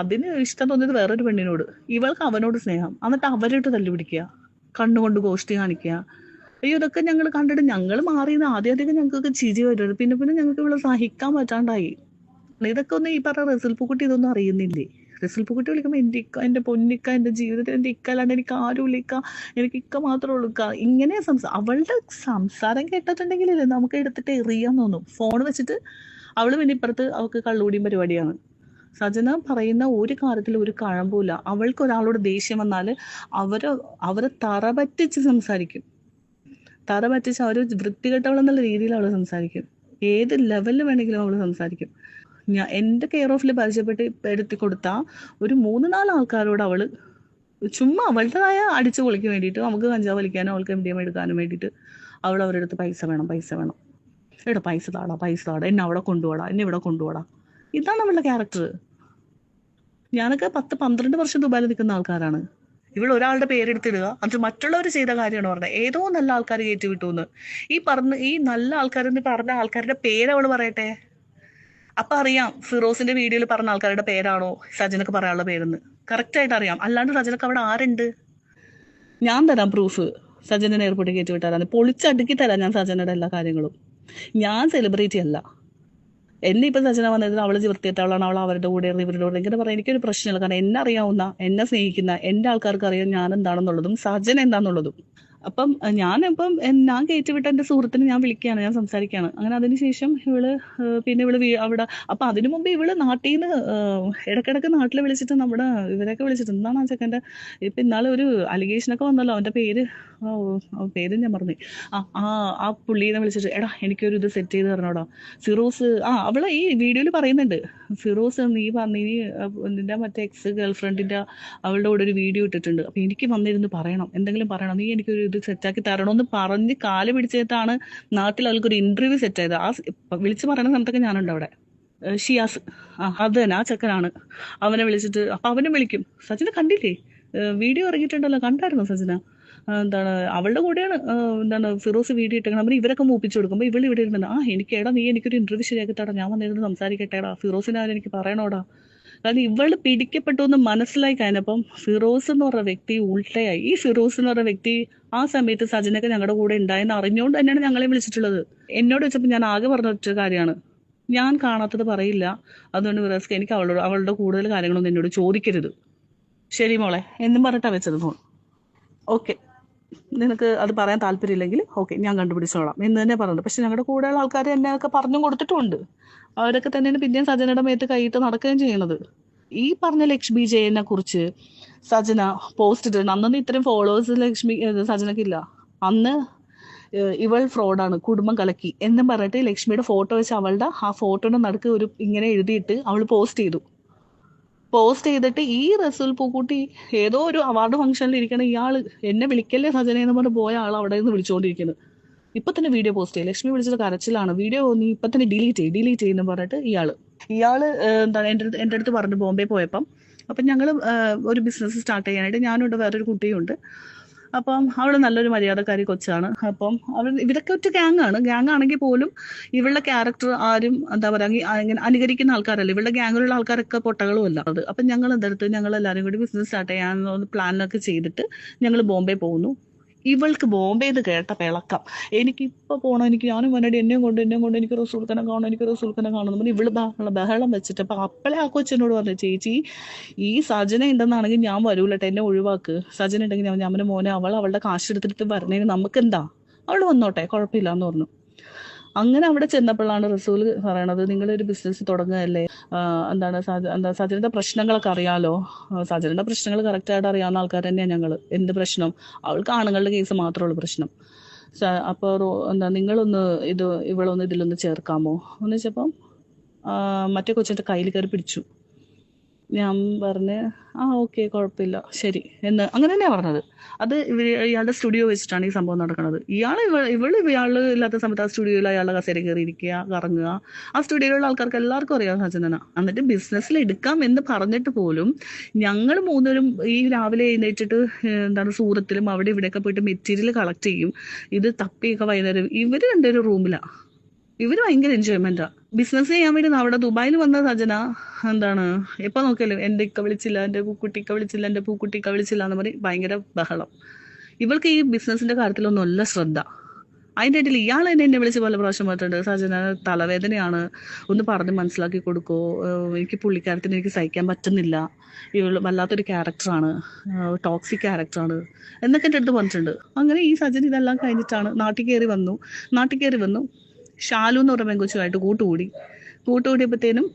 അതിന് ഇഷ്ടം തോന്നിയത് വേറൊരു പെണ്ണിനോട്, ഇവൾക്ക് അവനോട് സ്നേഹം, എന്നിട്ട് അവരോട്ട് തല്ലുപിടിക്കുക, കണ്ണുകൊണ്ട് ഗോഷ്ടി കാണിക്കുക. ഇതൊക്കെ ഞങ്ങൾ കണ്ടിട്ട് ഞങ്ങൾ മാറിയത് ആദ്യം ഞങ്ങൾക്കൊക്കെ ചിരി വരുന്നത്. പിന്നെ ഞങ്ങൾക്ക് ഇവിടെ സഹിക്കാൻ പറ്റാണ്ടായി. ഇതൊക്കെ ഒന്ന് ഈ പറഞ്ഞ റസിൽ പൂക്കുട്ടി ഇതൊന്നും അറിയുന്നില്ലേ? റസിൽ പൂക്കുട്ടി വിളിക്കുമ്പോൾ എന്റെ പൊന്നിക്ക, എന്റെ ജീവിതത്തിൽ എന്റെ ഇക്ക അല്ലാണ്ട് എനിക്ക് ആരും ഇല്ല, എനിക്ക് ഇക്ക മാത്രമേ ഉള്ളൂ. ഇങ്ങനെ അവളുടെ സംസാരം കേട്ടിട്ടുണ്ടെങ്കിലല്ലേ നമുക്ക് എടുത്തിട്ട് എറിയാൻ തോന്നും. ഫോൺ വെച്ചിട്ട് അവള് പിന്നെ ഇപ്പുറത്ത് അവൾക്ക് കള്ളുകൂടിയും പരിപാടിയാണ്. സജന പറയുന്ന ഒരു കാര്യത്തിൽ ഒരു കഴമ്പൂല. അവൾക്ക് ഒരാളോട് ദേഷ്യം വന്നാൽ അവരെ തറപറ്റിച്ച് സംസാരിക്കും. തറപറ്റിച്ച് അവര് വൃത്തികെട്ടവളെന്നുള്ള രീതിയിൽ അവള് സംസാരിക്കും. ഏത് ലെവലിൽ വേണമെങ്കിലും അവള് സംസാരിക്കും. എന്റെ കെയർ ഓഫിൽ പരിചയപ്പെട്ട് എടുത്തി കൊടുത്ത ഒരു 3-4 ആൾക്കാരോട് അവള് ചുമ്മാ അവളുടേതായ അടിച്ചു പൊളിക്ക് വേണ്ടിയിട്ട്, നമുക്ക് കഞ്ചാവ് വലിക്കാനോ അവൾക്ക് MDMA എടുക്കാനും വേണ്ടിയിട്ട് അവൾ അവരുടെ അടുത്ത് പൈസ വേണം എടാ പൈസ താടാ, എന്നെ അവിടെ കൊണ്ടുപോടാ, എന്നെ ഇവിടെ കൊണ്ടുപോടാ. ഇതാണ് അവളുടെ ക്യാരക്ടർ. ഞാനൊക്കെ 10-12 വർഷം ദുബായിൽ നിൽക്കുന്ന ആൾക്കാരാണ്. ഇവിടെ ഒരാളുടെ പേരെടുത്തിടുക, അത് മറ്റുള്ളവർ ചെയ്ത കാര്യമാണ് പറഞ്ഞത്. ഏതോ നല്ല ആൾക്കാർ കയറ്റി വിട്ടു എന്ന്. ഈ നല്ല ആൾക്കാരെന്ന് പറഞ്ഞ ആൾക്കാരുടെ പേര് അവള് പറയട്ടെ. അപ്പൊ അറിയാം ഫിറോസിന്റെ വീഡിയോയിൽ പറഞ്ഞ ആൾക്കാരുടെ പേരാണോ സജനക്ക് പറയാനുള്ള പേരെന്ന് കറക്റ്റ് ആയിട്ട് അറിയാം. അല്ലാണ്ട് സജനക്ക് അവിടെ ആരുണ്ട്? ഞാൻ തരാം പ്രൂഫ്. സജനെ എയർപോർട്ടിൽ കയറ്റി വിട്ടാരാന്ന് പൊളിച്ചടുക്കി തരാം ഞാൻ സജനയുടെ എല്ലാ കാര്യങ്ങളും. ഞാൻ സെലിബ്രിറ്റി അല്ല. എന്നെ ഇപ്പൊ സജന വന്നത് അവള് വൃത്തിയിട്ടവളാണ്, അവൾ അവരുടെ കൂടെ ഇവരുടെ കൂടെ ഇങ്ങനെ പറയാൻ എനിക്കൊരു പ്രശ്നമില്ല. കാരണം എന്നെ അറിയാവുന്ന, എന്നെ സ്നേഹിക്കുന്ന എന്റെ ആൾക്കാർക്ക് അറിയാം ഞാൻ എന്താണെന്നുള്ളതും സജന എന്താണെന്നുള്ളതും. അപ്പം ഞാൻ കയറ്റി വിട്ട എന്റെ സുഹൃത്തിനെ ഞാൻ വിളിക്കുകയാണ്, ഞാൻ സംസാരിക്കുകയാണ്. അങ്ങനെ അതിനുശേഷം ഇവള് അവിടെ അപ്പൊ അതിനു മുമ്പ് ഇവള് നാട്ടിൽ നിന്ന് ഇടക്കിടക്ക് നാട്ടിൽ വിളിച്ചിട്ട് നമ്മുടെ ഇവരൊക്കെ വിളിച്ചിട്ട് എന്താണ് ആ ചെക്കൻ്റെ ഇപ്പൊ ഇന്നാളെ ഒരു അലിഗേഷനൊക്കെ വന്നല്ലോ, അവന്റെ പേര് ഞാൻ പറഞ്ഞു. ആ പുള്ളീനെ വിളിച്ചിട്ട് എടാ എനിക്കൊരു ഇത് സെറ്റ് ചെയ്ത് തരണോടാ ഫിറോസ്. അവള് ഈ വീഡിയോയിൽ പറയുന്നുണ്ട്, ഫിറോസ് നീ നിന്റെ മറ്റേ എക്സ് ഗേൾഫ്രണ്ടിന്റെ അവളുടെ കൂടെ ഒരു വീഡിയോ ഇട്ടിട്ടുണ്ട്, അപ്പൊ എനിക്ക് വന്നിരുന്ന് പറയണം, എന്തെങ്കിലും പറയണം, നീ എനിക്കൊരു ഇത് സെറ്റാക്കി തരണമെന്ന് പറഞ്ഞ് കാല് പിടിച്ചിട്ടാണ് നാട്ടിൽ അവൾക്കൊരു ഇന്റർവ്യൂ സെറ്റ് ചെയ്തത്. ആ വിളിച്ച് പറയുന്ന സമയത്തൊക്കെ ഞാനുണ്ട് അവിടെ. ഷിയാസ്, അത് തന്നെ ആ ചെക്കനാണ്. അവനെ വിളിച്ചിട്ട് അപ്പൊ അവനെ വിളിക്കും. സജന കണ്ടില്ലേ വീഡിയോ ഇറങ്ങിയിട്ടുണ്ടല്ലോ, കണ്ടായിരുന്നു സജന? അവളുടെ കൂടെയാണ് ഫിറോസ് വീഡിയോ ഇട്ടേക്കണം. അവർ ഇവരൊക്കെ മൂപ്പിച്ചു കൊടുക്കുമ്പോൾ ഇവൾ ഇവിടെ ഇരുന്നുണ്ട്. നീ എനിക്കൊരു ഇന്റർവ്യൂ ശരിയാക്കി തടാ, ഞാൻ വന്നിരുന്ന് സംസാരിക്കട്ടേടാ, ഫിറോസിനെ എനിക്ക് പറയണോടാ. കാരണം ഇവള് പിടിക്കപ്പെട്ടു എന്ന് മനസ്സിലായി കഴിഞ്ഞപ്പം ഫിറോസ് എന്ന് പറഞ്ഞ വ്യക്തി ഉൾട്ടയായി. ഈ ഫിറോസ് എന്ന് പറഞ്ഞ വ്യക്തി ആ സമയത്ത് സജനൊക്കെ ഞങ്ങളുടെ കൂടെ ഉണ്ടായെന്ന് അറിഞ്ഞുകൊണ്ട് തന്നെയാണ് ഞങ്ങളെ വിളിച്ചിട്ടുള്ളത്. എന്നോട് വെച്ചപ്പോൾ ഞാൻ ആകെ പറഞ്ഞ ഒറ്റ കാര്യമാണ്, ഞാൻ കാണാത്തത് പറയില്ല, അതുകൊണ്ട് ഫിറോസ്ക്ക് എനിക്ക് അവളുടെ കൂടുതൽ കാര്യങ്ങളൊന്നും എന്നോട് ചോദിക്കരുത്. ശരി മോളെ എന്നും പറഞ്ഞിട്ടാ വെച്ചത് ഫോൺ. ഓക്കെ, നിനക്ക് അത് പറയാൻ താല്പര്യമില്ലെങ്കിൽ ഓക്കെ ഞാൻ കണ്ടുപിടിച്ചോളാം എന്ന് തന്നെ പറഞ്ഞത്. പക്ഷെ ഞങ്ങളുടെ കൂടെയുള്ള ആൾക്കാർ എന്നെയൊക്കെ പറഞ്ഞും കൊടുത്തിട്ടുമുണ്ട്. അവരൊക്കെ തന്നെയാണ് പിന്നെയും സജനയുടെ മേത്ത് കൈയിട്ട് നടക്കുകയും ചെയ്യണത്. ഈ പറഞ്ഞ ലക്ഷ്മി ജയനെ കുറിച്ച് സജന പോസ്റ്റ് ഇട്ടിട്ടുണ്ട്. അന്നൊന്നും ഇത്രയും ഫോളോവേഴ്സ് സജനക്കില്ല. അന്ന് ഇവൾ ഫ്രോഡാണ്, കുടുംബം കലക്കി എന്നും പറഞ്ഞിട്ട് ലക്ഷ്മിയുടെ ഫോട്ടോ വെച്ച് അവളുടെ ആ ഫോട്ടോയുടെ നടുക്ക് ഒരു ഇങ്ങനെ എഴുതിയിട്ട് അവൾ പോസ്റ്റ് ചെയ്തിട്ട് ഈ റസൂൽ പൂക്കുട്ടി ഏതോ ഒരു അവാർഡ് ഫംഗ്ഷനിൽ ഇരിക്കണ ഇയാള് എന്നെ വിളിക്കല്ലേ സജന എന്ന് പറഞ്ഞ് പോയ ആൾ അവിടെ നിന്ന് വിളിച്ചുകൊണ്ടിരിക്കുന്നത്. ഇപ്പൊ തന്നെ വീഡിയോ പോസ്റ്റ് ചെയ്യും, ലക്ഷ്മി വിളിച്ചിട്ട് കരച്ചിലാണ്, വീഡിയോ നീ ഇപ്പൊ തന്നെ ഡിലീറ്റ് ചെയ്യുന്നു പറഞ്ഞിട്ട് ഇയാള് എന്താണ് എൻ്റെ അടുത്ത് പറഞ്ഞു ബോംബെ പോയപ്പം. അപ്പം ഞങ്ങൾ ഒരു ബിസിനസ് സ്റ്റാർട്ട് ചെയ്യാനായിട്ട് ഞാനുണ്ട്, വേറൊരു കുട്ടിയുണ്ട്. അപ്പം അവള് നല്ലൊരു മര്യാദക്കാരി കൊച്ചാണ്. അപ്പം ഇവരൊക്കെ ഒറ്റ ഗ്യാങ് ആണെങ്കിൽ പോലും ഇവളുടെ ക്യാരക്ടർ ആരും എന്താ പറയുക ഇങ്ങനെ അനുകരിക്കുന്ന ആൾക്കാരല്ല. ഇവളുടെ ഗ്യാങ്ങിലുള്ള ആൾക്കാരൊക്കെ പൊട്ടകളും അല്ല അത്. അപ്പം ഞങ്ങൾ എല്ലാവരും കൂടി ബിസിനസ് സ്റ്റാർട്ട് ചെയ്യാൻ പ്ലാനൊക്കെ ചെയ്തിട്ട് ഞങ്ങൾ ബോംബെ പോകുന്നു. ഇവൾക്ക് ബോംബെ എന്ന് കേട്ട പിളക്കം, എനിക്കിപ്പോ പോകണം, ഞാനും വന്നടി എന്നെയും കൊണ്ട് എനിക്ക് റസൂൽഖാനെ കാണണം ഇവള് ബഹളം വെച്ചിട്ട്. അപ്പൊ അപ്പളെ ആ കൊച്ചിനോട് പറഞ്ഞു, ചേച്ചി ഈ സജന ഉണ്ടെന്നാണെങ്കിൽ ഞാൻ വരൂലട്ടെ, എന്നെ ഒഴിവാക്ക്. സജന ഉണ്ടെങ്കിൽ ഞാൻ മോനെ അവളുടെ കാശ് എടുത്തിട്ട് വരണേന് നമുക്കെന്താ, അവള് വന്നോട്ടെ കുഴപ്പമില്ല എന്ന് പറഞ്ഞു. അങ്ങനെ അവിടെ ചെന്നപ്പോഴാണ് റസൂൽ പറയണത്, നിങ്ങളൊരു ബിസിനസ് തുടങ്ങുകയല്ലേ, സജനയുടെ പ്രശ്നങ്ങളൊക്കെ അറിയാലോ. സജനയുടെ പ്രശ്നങ്ങൾ കറക്റ്റായിട്ട് അറിയാവുന്ന ആൾക്കാർ തന്നെയാണ് ഞങ്ങള്. എന്ത് പ്രശ്നം, അവൾക്ക് ആണുങ്ങളുടെ കേസ് മാത്രമേ ഉള്ളൂ പ്രശ്നം. അപ്പോൾ നിങ്ങളൊന്ന് ഇവളൊന്ന് ഇതിലൊന്ന് ചേർക്കാമോ എന്ന് വെച്ചപ്പം മറ്റേ കൊച്ചിന്റെ കയ്യിൽ കയറി പിടിച്ചു. ഞാൻ പറഞ്ഞ് ഓക്കെ കുഴപ്പമില്ല ശരി എന്ന് അങ്ങനെ തന്നെയാണ് പറഞ്ഞത്. അത് ഇയാളുടെ സ്റ്റുഡിയോ വെച്ചിട്ടാണ് ഈ സംഭവം നടക്കുന്നത്. ഇയാള് ഇല്ലാത്ത സമയത്ത് ആ സ്റ്റുഡിയോയിൽ അയാളുടെ കസേര കയറി ഇരിക്കുക, കറങ്ങുക. ആ സ്റ്റുഡിയോയിലുള്ള ആൾക്കാർക്ക് എല്ലാവർക്കും അറിയാം സജനന. എന്നിട്ട് ബിസിനസ്സിൽ എടുക്കാം എന്ന് പറഞ്ഞിട്ട് പോലും ഞങ്ങൾ മൂന്നുപേരും ഈ രാവിലെ എഴുന്നേറ്റിട്ട് സൂറത്തിലും അവിടെ ഇവിടെയൊക്കെ പോയിട്ട് മെറ്റീരിയൽ കളക്ട് ചെയ്യും. ഇത് തപ്പിയൊക്കെ വൈകുന്നേരം ഇവര് രണ്ടുപേരും റൂമിലാണ്. ഇവര് ഭയങ്കര എൻജോയ്മെന്റാ. ബിസിനസ് ചെയ്യാൻ വേണ്ടി അവിടെ ദുബായിൽ വന്ന സജന എപ്പോ നോക്കിയാലും എന്റെ ഇക്ക വിളിച്ചില്ല, എന്റെ പൂക്കുട്ടിക്ക വിളിച്ചില്ല, എന്റെ പൂക്കുട്ടിക്ക വിളിച്ചില്ല എന്ന് പറഞ്ഞ് ഭയങ്കര ബഹളം. ഇവൾക്ക് ഈ ബിസിനസിന്റെ കാര്യത്തിലൊന്നും അല്ല ശ്രദ്ധ. അതിൻ്റെ ഇടയിൽ ഇയാൾ എന്നെ വിളിച്ച് പല പ്രാവശ്യം പറഞ്ഞിട്ടുണ്ട്, സജന തലവേദനയാണ്, ഒന്ന് പറഞ്ഞ് മനസ്സിലാക്കി കൊടുക്കോ, എനിക്ക് പുള്ളിക്കാരത്തിന് എനിക്ക് സഹിക്കാൻ പറ്റുന്നില്ല, ഇവള് വല്ലാത്തൊരു ക്യാരക്ടറാണ്, ടോക്സിക് ക്യാരക്ടറാണ് എന്നൊക്കെ എൻ്റെ അടുത്ത് പറഞ്ഞിട്ടുണ്ട്. അങ്ങനെ ഈ സജന ഇതെല്ലാം കഴിഞ്ഞിട്ടാണ് നാട്ടിൽ കയറി വന്നു. ഷാലു എന്ന് പറഞ്ഞ പെങ്കൊച്ചുമായിട്ട് കൂട്ടുകൂടിയപ്പോഴത്തേനും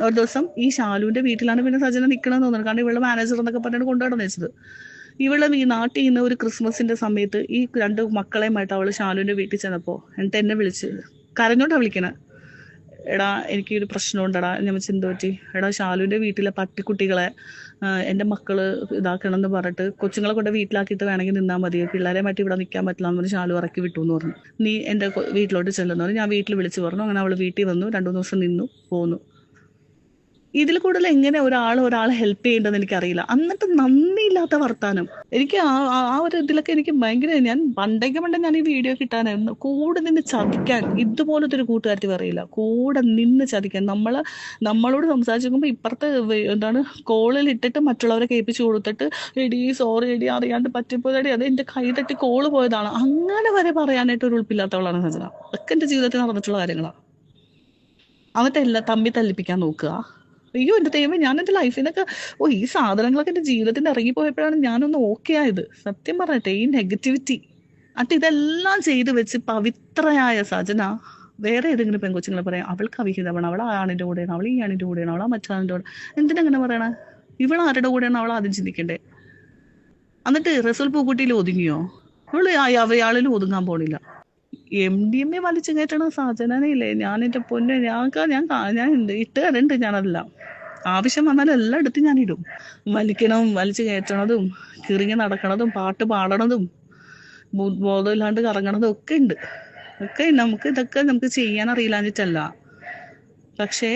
ഒരു ദിവസം ഈ ഷാലുവിന്റെ വീട്ടിലാണ് പിന്നെ സജന നിൽക്കണമെന്ന് തോന്നുന്നത്. കാരണം ഇവളുടെ മാനേജർ എന്നൊക്കെ പറഞ്ഞിട്ട് കൊണ്ടുപോകണമെന്ന് വെച്ചത്. ഇവള് ഈ നാട്ടിൽ നിന്ന് ഒരു ക്രിസ്മസിന്റെ സമയത്ത് ഈ 2 മക്കളെയുമായിട്ട് അവള് ഷാലുവിന്റെ വീട്ടിൽ ചെന്നപ്പോ എന്നിട്ട് എന്നെ വിളിച്ച് കരഞ്ഞോണ്ടാ വിളിക്കണേ, എടാ എനിക്കൊരു പ്രശ്നമുണ്ടടാ. ഞാൻ ചിന്ത പറ്റി, എടാ ഷാലുവിന്റെ വീട്ടിലെ പട്ടിക്കുട്ടികളെ എൻ്റെ മക്കള് ഇതാക്കണം എന്ന് പറഞ്ഞിട്ട് കൊച്ചുങ്ങളെ കൊണ്ട് വീട്ടിലാക്കിയിട്ട് വേണമെങ്കിൽ നിന്നാൽ മതി, പിള്ളേരെ മാറ്റി ഇവിടെ നിൽക്കാൻ പറ്റില്ല എന്ന് പറഞ്ഞ് ഷാലു ഇറക്കി വിട്ടു എന്ന് പറഞ്ഞു. നീ എൻ്റെ വീട്ടിലോട്ട് ചെല്ലുന്നു പറഞ്ഞു. ഞാൻ വീട്ടിൽ വിളിച്ച് പറഞ്ഞു. അങ്ങനെ അവള് വീട്ടിൽ വന്നു, 2-3 ദിവസം നിന്നു പോന്നു. ഇതിൽ കൂടുതൽ എങ്ങനെ ഒരാളെ ഹെൽപ്പ് ചെയ്യേണ്ടതെന്ന് എനിക്കറിയില്ല. എന്നിട്ട് നന്ദിയില്ലാത്ത വർത്താനം. എനിക്ക് ആ ഒരു ഇതിലൊക്കെ എനിക്ക് ഭയങ്കര, ഞാൻ പണ്ടേ ഞാൻ ഈ വീഡിയോ കിട്ടാനായിരുന്നു. കൂടെ നിന്ന് ചതിക്കാൻ ഇതുപോലത്തെ ഒരു കൂട്ടുകാരത്തി പറയില്ല. കൂടെ നിന്ന് ചതിക്കാൻ, നമ്മളോട് സംസാരിക്കുമ്പോൾ ഇപ്പുറത്തെ കോളിൽ ഇട്ടിട്ട് മറ്റുള്ളവരെ കേൾപ്പിച്ചു കൊടുത്തിട്ട് സോറി എടി അറിയാണ്ട് പറ്റിപ്പോയതടി, അത് എൻ്റെ കൈ തട്ടി കോള് പോയതാണ്, അങ്ങനെ വരെ പറയാനായിട്ട് ഒരു ഉൾപ്പില്ലാത്തവളാണ് സജന. അതൊക്കെ എൻ്റെ ജീവിതത്തിൽ നടന്നിട്ടുള്ള കാര്യങ്ങളാണ്. എന്നിട്ട് എല്ലാം തമ്മിൽ തല്ലിപ്പിക്കാൻ നോക്കുക. അയ്യോ എൻ്റെ ദൈവമേ, ഞാൻ എൻ്റെ ലൈഫിനൊക്കെ ഈ സാധനങ്ങളൊക്കെ എൻ്റെ ജീവിതത്തിൽ ഇറങ്ങിപ്പോയപ്പോഴാണ് ഞാനൊന്ന് ഓക്കെ ആയത്. സത്യം പറഞ്ഞിട്ടെ, ഈ നെഗറ്റിവിറ്റി ഇതെല്ലാം ചെയ്ത് വെച്ച് പവിത്രയായ സജന വേറെ ഏതെങ്കിലും പെൺകൊച്ചുങ്ങളെ പറയാം അവൾക്ക് അവിഹിതമാണ്, അവൾ ആ ആണിൻ്റെ കൂടെയാണ്, അവൾ ഈ ആണിൻ്റെ കൂടെയാണ്, അവൾ ആ മറ്റാണിൻ്റെ കൂടെ. എന്തിനങ്ങനെ പറയണേ? ഇവൾ ആരുടെ കൂടെയാണ് അവൾ ആദ്യം ചിന്തിക്കണ്ടേ? എന്നിട്ട് റസൂൽ പൂക്കുട്ടിയിൽ ഒതുങ്ങിയോ? അവള് അയാളിൽ ഒതുങ്ങാൻ പോണില്ല. MDMA വലിച്ചു കയറ്റണ സജനയില്ലേ, ഞാൻ എൻ്റെ പൊന്നെ, ഞാൻ ഇട്ട് കണ്ടുണ്ട്. ഞാനെല്ലാം ആവശ്യം വന്നാലും എല്ലാം എടുത്ത് ഞാൻ ഇടും. വലിച്ചു കയറ്റണതും കിറിങ്ങി നടക്കണതും പാട്ട് പാടണതും ബോധമില്ലാണ്ട് കറങ്ങണതും ഒക്കെ ഉണ്ട്. ഇതൊക്കെ നമുക്ക് ചെയ്യാൻ അറിയില്ലാഞ്ഞിട്ടല്ല. പക്ഷേ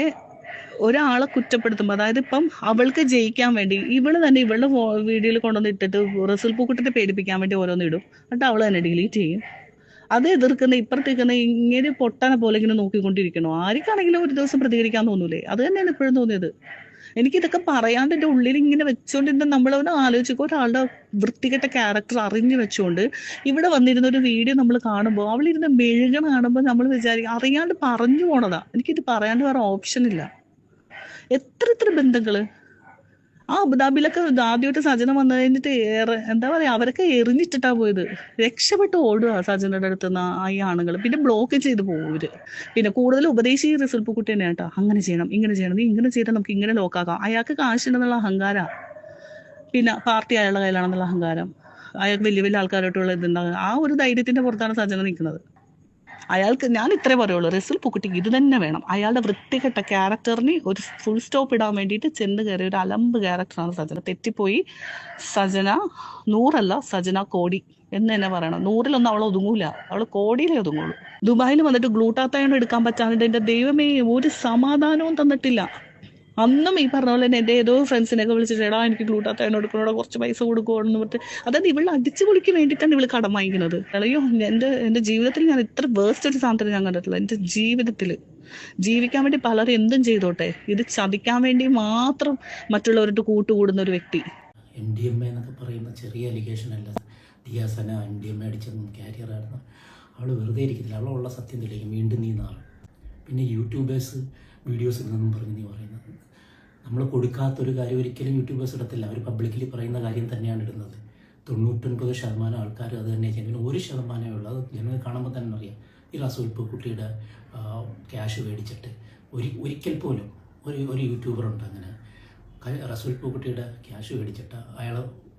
ഒരാളെ കുറ്റപ്പെടുത്തുമ്പോൾ, അതായത് ഇപ്പം അവൾക്ക് ജയിക്കാൻ വേണ്ടി ഇവള് തന്നെ ഇവളുടെ വീഡിയോയിൽ കൊണ്ടുവന്ന് ഇട്ടിട്ട് റസൂൽ പൂക്കുട്ടിനെ പേടിപ്പിക്കാൻ വേണ്ടി ഓരോന്ന് ഇടും. എന്നിട്ട് അവള് തന്നെ ഡിലീറ്റ് ചെയ്യും. അത് എതിർക്കുന്ന ഇപ്പുറത്തേക്കുന്ന ഇങ്ങനെ പൊട്ടാനെ പോലെ ഇങ്ങനെ നോക്കിക്കൊണ്ടിരിക്കണോ? ആർക്കാണെങ്കിലും ഒരു ദിവസം പ്രതികരിക്കാൻ തോന്നൂലേ? അത് തന്നെയാണ് ഇപ്പോഴും തോന്നിയത്. എനിക്കിതൊക്കെ പറയാണ്ട് എൻ്റെ ഉള്ളിൽ ഇങ്ങനെ വെച്ചുകൊണ്ടിരുന്ന നമ്മളവനെ ആലോചിക്കുക, ഒരാളുടെ വൃത്തികെട്ട ക്യാരക്ടർ അറിഞ്ഞു വെച്ചുകൊണ്ട് ഇവിടെ വന്നിരുന്ന ഒരു വീഡിയോ നമ്മൾ കാണുമ്പോൾ, അവളിരുന്ന് മെഴുകണ കാണുമ്പോൾ നമ്മൾ വിചാരിക്കും അറിയാണ്ട് പറഞ്ഞു പോണതാ. എനിക്കിത് പറയാണ്ട് വേറെ ഓപ്ഷൻ ഇല്ല. എത്ര ബന്ധങ്ങള് ആ അബുദാബിയിലൊക്കെ ആദ്യമായിട്ട് സജന വന്നു കഴിഞ്ഞിട്ട് എന്താ പറയാ, അവരൊക്കെ എറിഞ്ഞിട്ടിട്ടാ പോയത്. രക്ഷപ്പെട്ട് ഓടുക സജനയുടെ അടുത്ത് നിന്ന് ഈ ആണുങ്ങൾ. പിന്നെ ബ്ലോക്ക് ചെയ്ത് പോകും ഇവര്. പിന്നെ കൂടുതൽ ഉപദേശി റിസൽ പൂക്കുട്ടി തന്നെ കേട്ടോ. അങ്ങനെ ചെയ്യണം, ഇങ്ങനെ ചെയ്യണം, നീ ഇങ്ങനെ ചെയ്താൽ നമുക്ക് ഇങ്ങനെ ലോക്കാക്കാം. അയാൾക്ക് കാശുണ്ടെന്നുള്ള അഹങ്കാരം, പിന്നെ പാർട്ടി അയാളുടെ കയ്യിലാണെന്നുള്ള അഹങ്കാരം, അയാൾക്ക് വലിയ വലിയ ആൾക്കാരായിട്ടുള്ള ഇതുണ്ടാകുക. ആ ഒരു ധൈര്യത്തിന്റെ പുറത്താണ് സജന നിൽക്കുന്നത്. അയാൾക്ക് ഞാൻ ഇത്രേ പറയുള്ളൂ, റിസൽ പൂക്കുട്ടിക്ക് ഇത് തന്നെ വേണം. അയാളുടെ വൃത്തികെട്ട ക്യാരക്ടറിന് ഒരു ഫുൾ സ്റ്റോപ്പ് ഇടാൻ വേണ്ടിയിട്ട് ചെന്ന് കയറിയ ഒരു അലമ്പ് ക്യാരക്ടറാണ് സജന. തെറ്റിപ്പോയി. സജന 100 സജന കോടി എന്ന് തന്നെ പറയണം. 100 അവൾ ഒതുങ്ങൂല, അവൾ കോടിയിലേ ഒതുങ്ങുള്ളൂ. ദുബായിൽ വന്നിട്ട് ഗ്ലൂട്ടാത്തയോണ്ട് എടുക്കാൻ പറ്റാതെ എൻ്റെ ദൈവമേ ഒരു സമാധാനവും തന്നിട്ടില്ല. അന്നും ഈ പറഞ്ഞ പോലെ തന്നെ എൻ്റെ ഏതോ ഫ്രണ്ട്സിനെയൊക്കെ വിളിച്ചിട്ട് എടാ എനിക്ക് ഗ്ലൂട്ടാത്തയോണ്ട് എടുക്കണോടെ കുറച്ച് പൈസ കൊടുക്കുമെന്ന് പറഞ്ഞിട്ട്, അതായത് ഇവൾ അടിച്ചു പൊളിക്ക് വേണ്ടിയിട്ടാണ് ഇവള് കടം വാങ്ങിക്കുന്നത്. അയ്യോ, എൻ്റെ ജീവിതത്തിൽ ഞാൻ ഇത്ര വേസ്റ്റ് ഒരു സാധനത്തിന് ഞാൻ കണ്ടിട്ടില്ല. എൻ്റെ ജീവിതത്തിൽ ജീവിക്കാൻ വേണ്ടി പലരും എന്തും ചെയ്തോട്ടെ, ഇത് ചതിക്കാൻ വേണ്ടി മാത്രം മറ്റുള്ളവരുടെ കൂട്ടുകൂടുന്ന ഒരു വ്യക്തി. MDMA എന്നൊക്കെ പറയുന്ന ചെറിയ അലിഗേഷൻ അല്ല. ദിയാസന MDMA അടിച്ചെന്നും കാരിയറായിരുന്നു. അവൾ വെറുതെ ഇരിക്കുന്നില്ല, അവളുള്ള സത്യം തെളിയിക്കും. വീണ്ടും നീ നാളും പിന്നെ യൂട്യൂബേഴ്സ് വീഡിയോസ് ഇടുന്നെന്നും പറഞ്ഞ് നീ പറയുന്നത്, നമ്മൾ കൊടുക്കാത്തൊരു കാര്യം ഒരിക്കലും യൂട്യൂബേഴ്സ് ഇടത്തില്ല. അവർ പബ്ലിക്കലി പറയുന്ന കാര്യം തന്നെയാണ് ഇടുന്നത്. 99% ആൾക്കാർ അത് തന്നെ ചെയ്യുന്നത്. 1% ഉള്ളൂ. അത് ജനങ്ങൾ കാണുമ്പോൾ തന്നെ അറിയാം. ഈ റസൂൽ പൂക്കുട്ടിയുടെ ക്യാഷ് മേടിച്ചിട്ട് ഒരിക്കൽ പോലും ഒരു യൂട്യൂബറുണ്ട് അങ്ങനെ റസൂൽ പൂക്കുട്ടിയുടെ ക്യാഷ് മേടിച്ചിട്ട് അയാൾ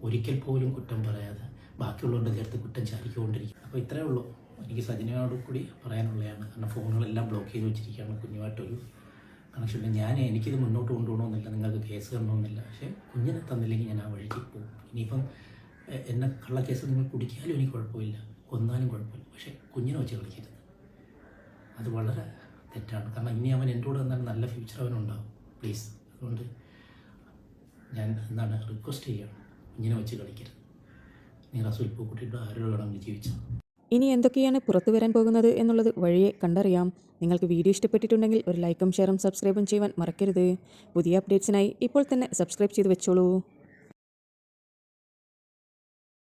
ഒരിക്കൽ പോലും കുറ്റം പറയാതെ ബാക്കിയുള്ളവരുടെ ചേർത്ത് കുറ്റം ചാരിക്കൊണ്ടിരിക്കും. അപ്പോൾ ഇത്രയേ ഉള്ളൂ എനിക്ക് സജനയോട് കൂടി പറയാനുള്ളതാണ്. കാരണം ഫോണുകളെല്ലാം ബ്ലോക്ക് ചെയ്ത് വെച്ചിരിക്കുകയാണ്. കുഞ്ഞുമായിട്ടൊരു കണക്ഷൻ. എനിക്കിത് മുന്നോട്ട് കൊണ്ടുപോകണമെന്നില്ല, നിങ്ങൾക്ക് കേസ് തരണമെന്നില്ല. പക്ഷേ കുഞ്ഞിനെ തന്നില്ലെങ്കിൽ ഞാൻ ആ വഴിക്ക് പോകും. ഇനിയിപ്പം എന്നെ കള്ളക്കേസ് നിങ്ങൾ കുടിക്കാലും എനിക്ക് കുഴപ്പമില്ല, കൊന്നാലും കുഴപ്പമില്ല. പക്ഷേ കുഞ്ഞിനെ വെച്ച് കളിക്കരുത്, അത് വളരെ തെറ്റാണ്. കാരണം ഇനി അവൻ എൻ്റെ കൂടെ വന്നാൽ നല്ല ഫ്യൂച്ചർ അവനുണ്ടാവും. പ്ലീസ്, അതുകൊണ്ട് ഞാൻ റിക്വസ്റ്റ് ചെയ്യുകയാണ്, കുഞ്ഞിനെ വെച്ച് കളിക്കരുത്. നീ റസൂൽ പൂക്കുട്ടിയുടെ ആരോട് വേണമെങ്കിൽ ജീവിച്ചാൽ. ഇനി എന്തൊക്കെയാണ് പുറത്തു വരാൻ പോകുന്നത് എന്നുള്ളത് വഴിയെ കണ്ടറിയാം. നിങ്ങൾക്ക് വീഡിയോ ഇഷ്ടപ്പെട്ടിട്ടുണ്ടെങ്കിൽ ഒരു ലൈക്കും ഷെയറും സബ്സ്ക്രൈബും ചെയ്യുവാൻ മറക്കരുത്. പുതിയ അപ്ഡേറ്റ്സിനായി ഇപ്പോൾ തന്നെ സബ്സ്ക്രൈബ് ചെയ്ത് വെച്ചോളൂ.